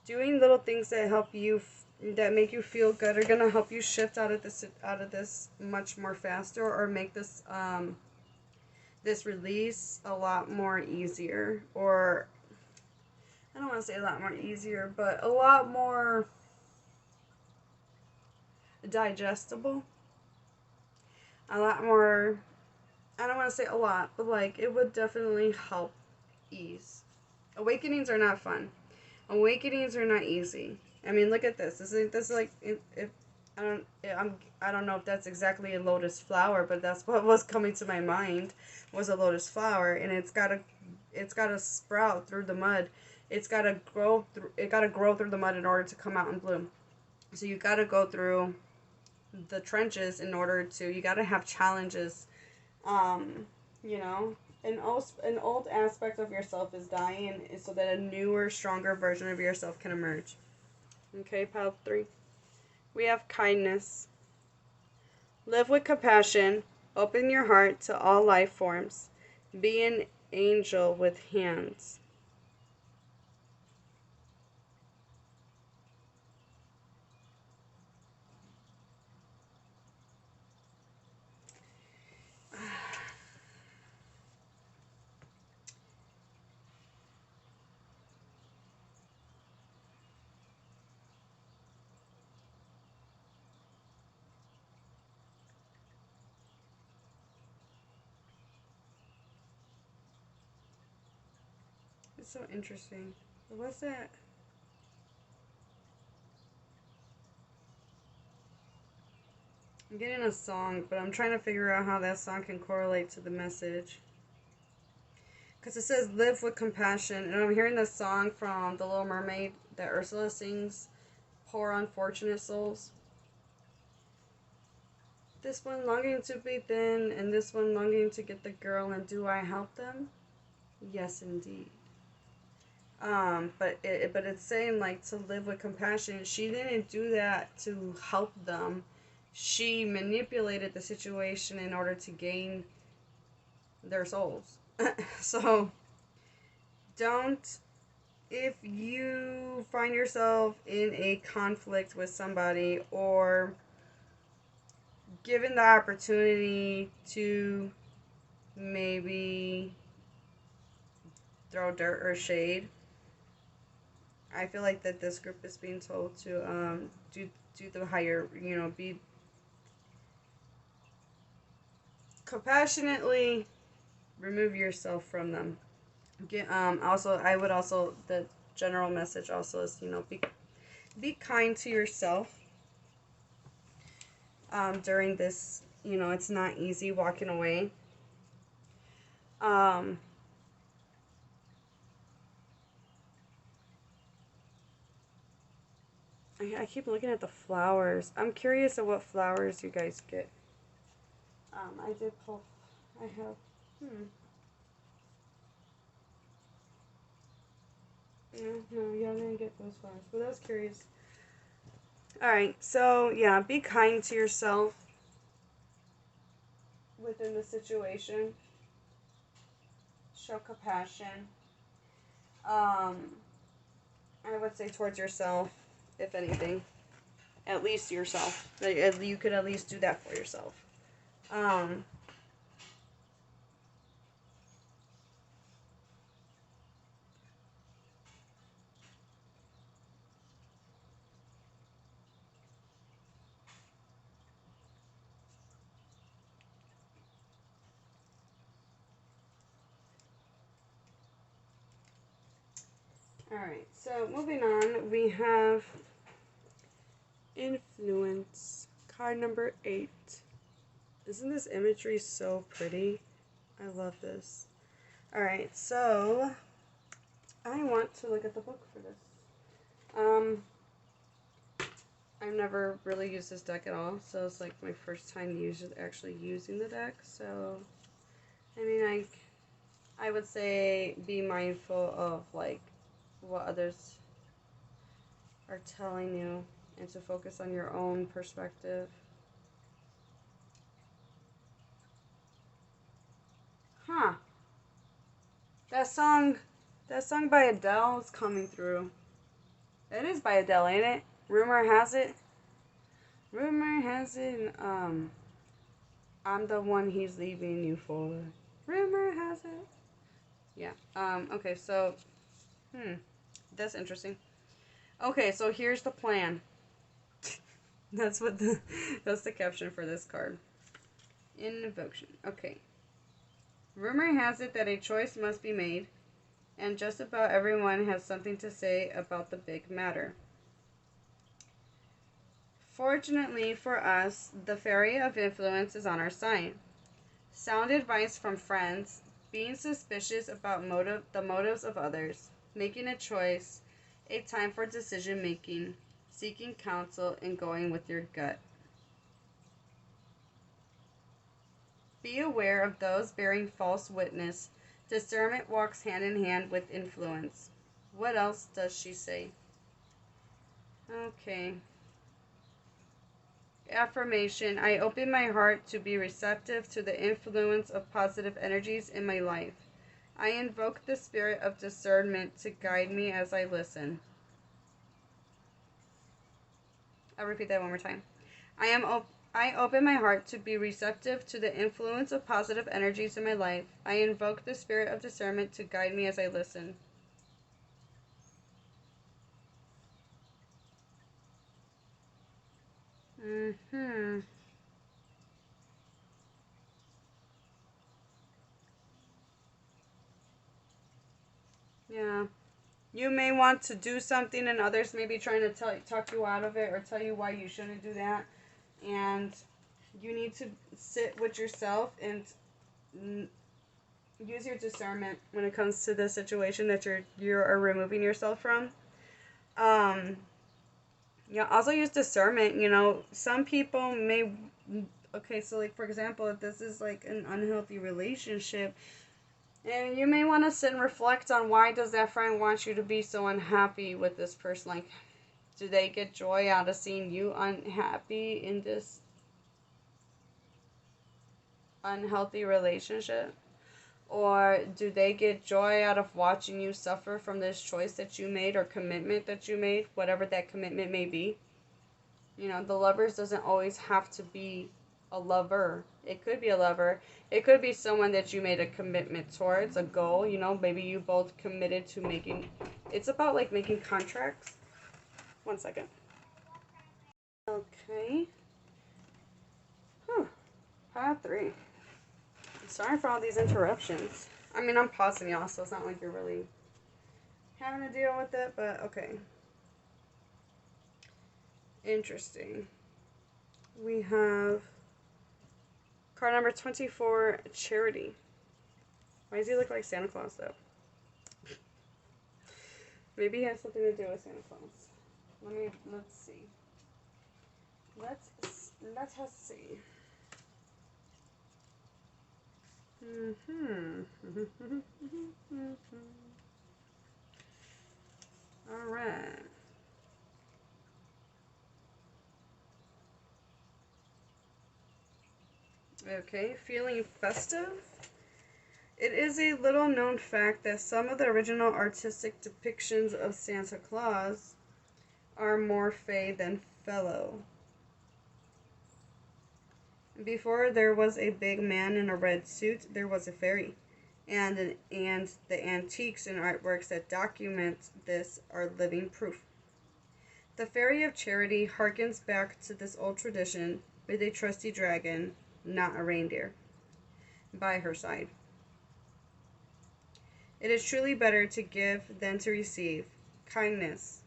Doing little things that help you, that make you feel good, are gonna help you shift out of this much more faster, or make this this release a lot more easier, or I don't want to say a lot more easier, but a lot more digestible. A lot more, I don't want to say a lot, but like it would definitely help ease. Awakenings are not fun. Awakenings are not easy. I mean, look at this. This is like if I don't know if that's exactly a lotus flower, but that's what was coming to my mind, was a lotus flower, and it's gotta sprout through the mud. It gotta grow through the mud in order to come out and bloom. So you gotta go through the trenches in order to. You gotta have challenges. You know, an old aspect of yourself is dying, so that a newer, stronger version of yourself can emerge. Okay, pile 3. We have kindness. Live with compassion. Open your heart to all life forms. Be an angel with hands. That's so interesting. What's that? I'm getting a song, but I'm trying to figure out how that song can correlate to the message. Because it says live with compassion, and I'm hearing this song from The Little Mermaid that Ursula sings, Poor Unfortunate Souls. This one longing to be thin, and this one longing to get the girl, and do I help them? Yes, indeed. But it's saying like to live with compassion. She didn't do that to help them. She manipulated the situation in order to gain their souls. So don't, if you find yourself in a conflict with somebody or given the opportunity to maybe throw dirt or shade, I feel like that this group is being told to do the higher, be compassionately remove yourself from them. Also, I would also, the general message also is, be kind to yourself. During this, it's not easy walking away. I keep looking at the flowers. I'm curious of what flowers you guys get. I did pull. I have. No, y'all didn't get those flowers, but I was curious. Alright, so yeah, be kind to yourself within the situation. Show compassion. I would say towards yourself, if anything. At least yourself. You could at least do that for yourself. Alright, so moving on, we have influence. Card number 8. Isn't this imagery so pretty? I love this. Alright, so I want to look at the book for this. I've never really used this deck at all, so it's like my first time actually using the deck. So, I mean, I would say be mindful of like what others are telling you and to focus on your own perspective. Huh. That song by Adele is coming through. It is by Adele, ain't it? Rumor has it. Rumor has it. I'm the one he's leaving you for. Rumor has it. Yeah. Okay. So, that's interesting. Okay. So here's the plan. That's the caption for this card. Invocation. Okay. Rumor has it that a choice must be made, and just about everyone has something to say about the big matter. Fortunately for us, the fairy of influence is on our side. Sound advice from friends, being suspicious about the motives of others, making a choice, a time for decision making, seeking counsel, and going with your gut. Be aware of those bearing false witness. Discernment walks hand in hand with influence. What else does she say? Okay. Affirmation. I open my heart to be receptive to the influence of positive energies in my life. I invoke the spirit of discernment to guide me as I listen. I'll repeat that one more time. I open my heart to be receptive to the influence of positive energies in my life. I invoke the spirit of discernment to guide me as I listen. Yeah. You may want to do something and others may be trying to talk you out of it or tell you why you shouldn't do that. And you need to sit with yourself and use your discernment when it comes to the situation that you're removing yourself from. Um, yeah, also use discernment. You know, some people may. Okay, so like for example, if this is like an unhealthy relationship, and you may want to sit and reflect on why does that friend want you to be so unhappy with this person? Like, do they get joy out of seeing you unhappy in this unhealthy relationship? Or do they get joy out of watching you suffer from this choice that you made or commitment that you made, whatever that commitment may be? You know, the lovers doesn't always have to be a lover. It could be a lover. It could be someone that you made a commitment towards, a goal. You know, maybe you both committed to making. It's about like making contracts. One second. Okay. Whew. Part 3. Sorry for all these interruptions. I mean, I'm pausing y'all, so it's not like you're really having to deal with it, but okay. Interesting. We have card number 24, Charity. Why does he look like Santa Claus, though? Maybe he has something to do with Santa Claus. Let's see. Let us see. All right. Okay, feeling festive? It is a little known fact that some of the original artistic depictions of Santa Claus are more fey than fellow. Before there was a big man in a red suit, there was a fairy. And the antiques and artworks that document this are living proof. The Fairy of Charity harkens back to this old tradition with a trusty dragon, not a reindeer, by her side. It is truly better to give than to receive. Kindness,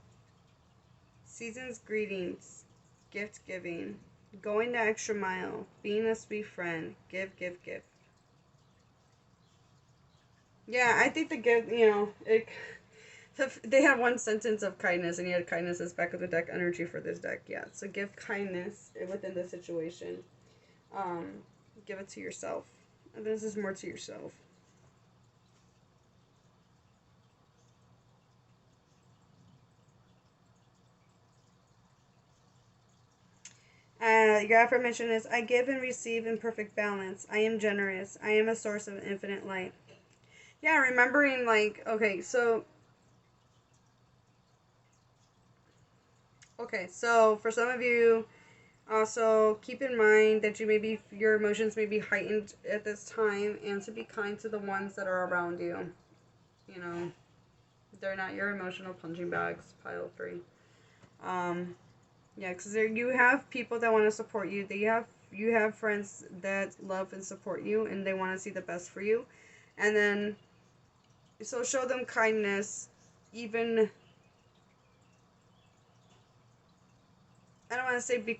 season's greetings, gift giving, going the extra mile, being a sweet friend, give, give, give. Yeah, I think the gift, they had one sentence of kindness, and you had kindness as back of the deck energy for this deck. Yeah, so give kindness within the situation. Give it to yourself. This is more to yourself. Your affirmation is, I give and receive in perfect balance. I am generous. I am a source of infinite light. Yeah, remembering, like, okay, so for some of you, also keep in mind that your emotions may be heightened at this time, and to be kind to the ones that are around you. You know, they're not your emotional punching bags, pile 3. Yeah, because you have people that want to support you. You have friends that love and support you, and they want to see the best for you. And then, so show them kindness, even. I don't want to say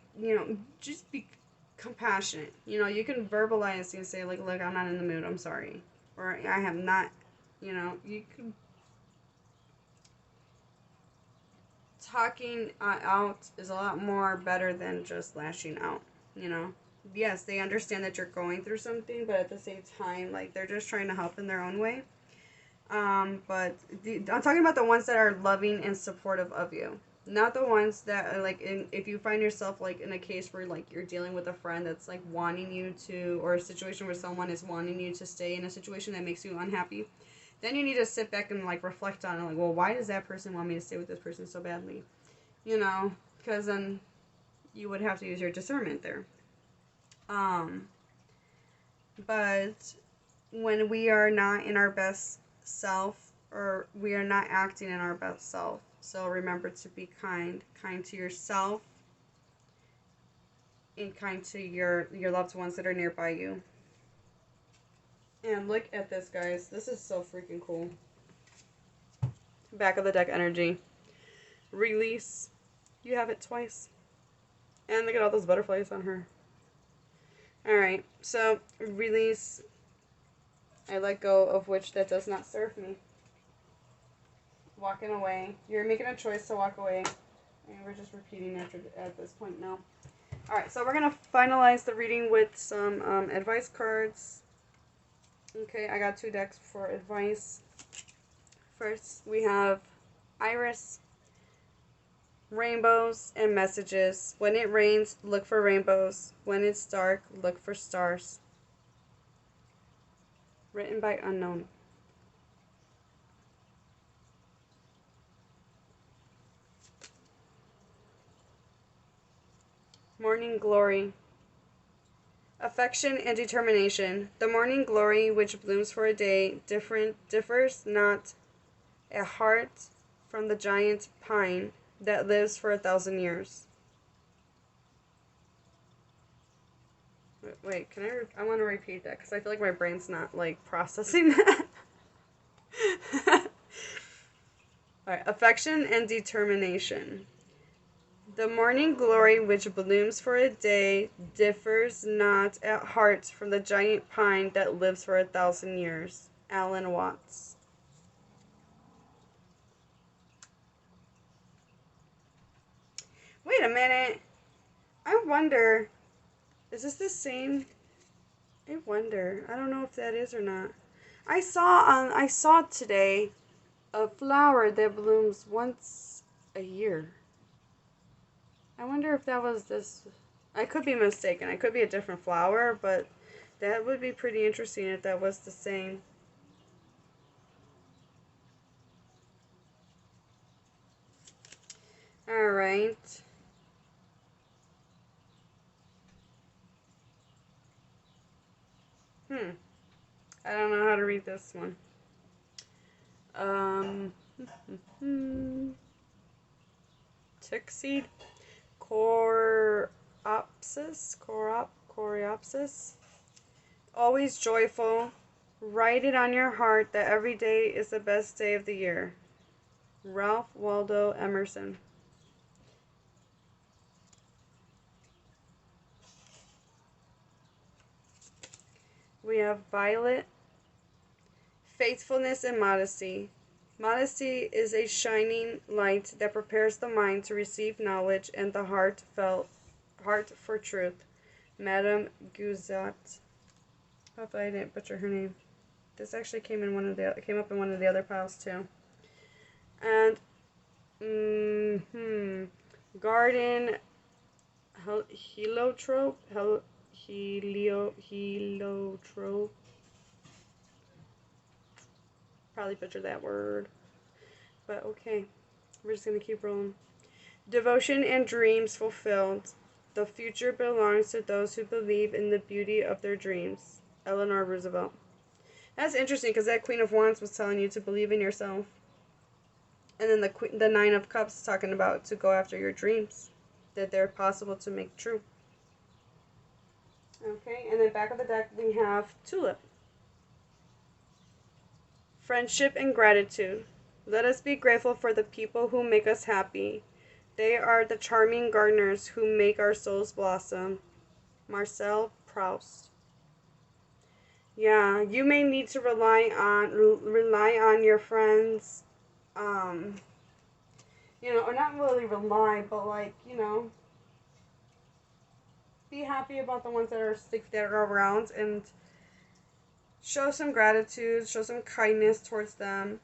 just be compassionate. You know, you can verbalize and say like, look, I'm not in the mood. I'm sorry, or I have not. You know, you can talking out is a lot more better than just lashing out, you know. Yes, they understand that you're going through something, but at the same time, like, they're just trying to help in their own way. But I'm talking about the ones that are loving and supportive of you, not the ones that are like if you find yourself like in a case where like you're dealing with a friend that's like wanting you to, or a situation where someone is wanting you to stay in a situation that makes you unhappy, then you need to sit back and like reflect on it, like, well, why does that person want me to stay with this person so badly? You know, because then you would have to use your discernment there. Um, but when we are not in our best self, or we are not acting in our best self, so remember to be kind to yourself, and kind to your loved ones that are nearby you. And look at this, guys. This is so freaking cool. Back of the deck energy. Release. You have it twice. And look at all those butterflies on her. Alright, so release. I let go of which that does not serve me. Walking away. You're making a choice to walk away. And we're just repeating at this point now. Alright, so we're going to finalize the reading with some advice cards. Okay, I got 2 decks for advice. First, we have Iris, rainbows, and messages. When it rains, look for rainbows. When it's dark, look for stars. Written by Unknown. Morning glory. Affection and determination. The morning glory, which blooms for a day, differs not a heart from the giant pine that lives for 1,000 years. Wait, I want to repeat that because I feel like my brain's not like processing that. Alright, affection and determination. The morning glory which blooms for a day differs not at heart from the giant pine that lives for 1,000 years. Alan Watts. Wait a minute. I wonder, is this the same? I wonder. I don't know if that is or not. I saw today a flower that blooms once a year. I wonder if that was this. I could be mistaken. I could be a different flower, but that would be pretty interesting if that was the same. Alright. I don't know how to read this one. Tick-seed. Coreopsis. Always joyful. Write it on your heart that every day is the best day of the year. Ralph Waldo Emerson. We have Violet. Faithfulness and modesty. Modesty is a shining light that prepares the mind to receive knowledge and the heart for truth. Madame Guzat. Hopefully I didn't butcher her name. This actually came up in one of the other piles too. And garden heliotrope. Probably butchered that word. But okay. We're just going to keep rolling. Devotion and dreams fulfilled. The future belongs to those who believe in the beauty of their dreams. Eleanor Roosevelt. That's interesting because that Queen of Wands was telling you to believe in yourself. And then the Nine of Cups is talking about to go after your dreams. That they're possible to make true. Okay, and then back of the deck we have Tulip. Friendship and gratitude. Let us be grateful for the people who make us happy. They are the charming gardeners who make our souls blossom. Marcel Proust. Yeah, you may need to rely on your friends. Or not really rely, but like, be happy about the ones that are around and show some gratitude, show some kindness towards them.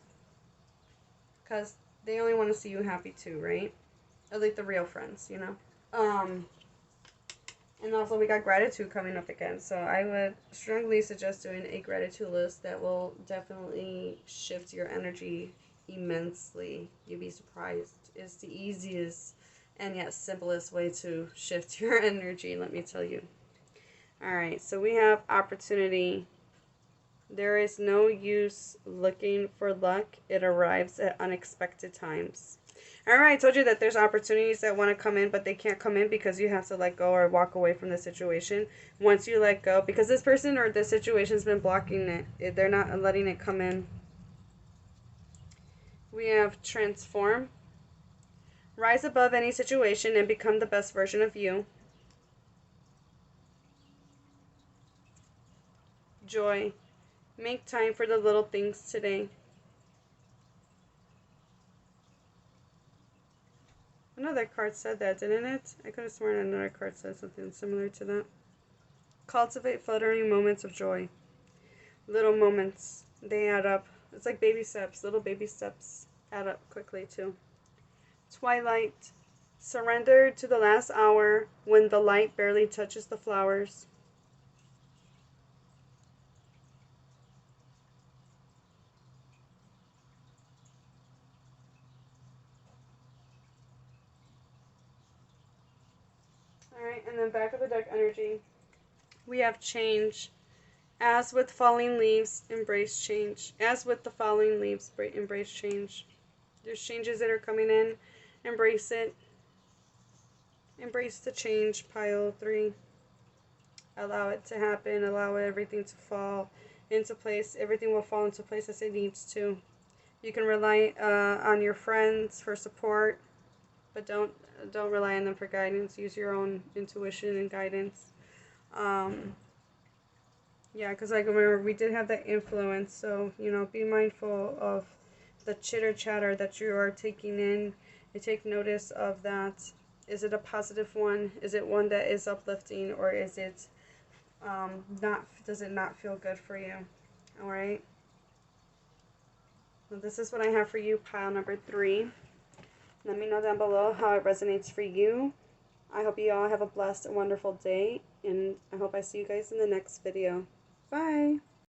Because they only want to see you happy too, right? Or like the real friends, And also we got gratitude coming up again. So I would strongly suggest doing a gratitude list that will definitely shift your energy immensely. You'd be surprised. It's the easiest and yet simplest way to shift your energy, let me tell you. Alright, so we have opportunity. There is no use looking for luck. It arrives at unexpected times. Alright, I told you that there's opportunities that want to come in, but they can't come in because you have to let go or walk away from the situation. Once you let go, because this person or this situation's been blocking it. They're not letting it come in. We have transform. Rise above any situation and become the best version of you. Joy. Make time for the little things today. Another card said that, didn't it? I could have sworn another card said something similar to that. Cultivate fluttering moments of joy. Little moments, they add up. It's like baby steps. Little baby steps add up quickly too. Twilight. Surrender to the last hour when the light barely touches the flowers. Alright, and then back of the deck energy. We have change. As with falling leaves, embrace change. As with the falling leaves, embrace change. There's changes that are coming in. Embrace it. Embrace the change, pile 3. Allow it to happen. Allow everything to fall into place. Everything will fall into place as it needs to. You can rely on your friends for support, but don't rely on them for guidance. Use your own intuition and guidance. Yeah, because like remember we did have that influence, so be mindful of the chitter chatter that you are taking in. And take notice of that. Is it a positive one? Is it one that is uplifting, or is it not? Does it not feel good for you? All right. Well, this is what I have for you, pile number 3. Let me know down below how it resonates for you. I hope you all have a blessed and wonderful day, and I hope I see you guys in the next video. Bye!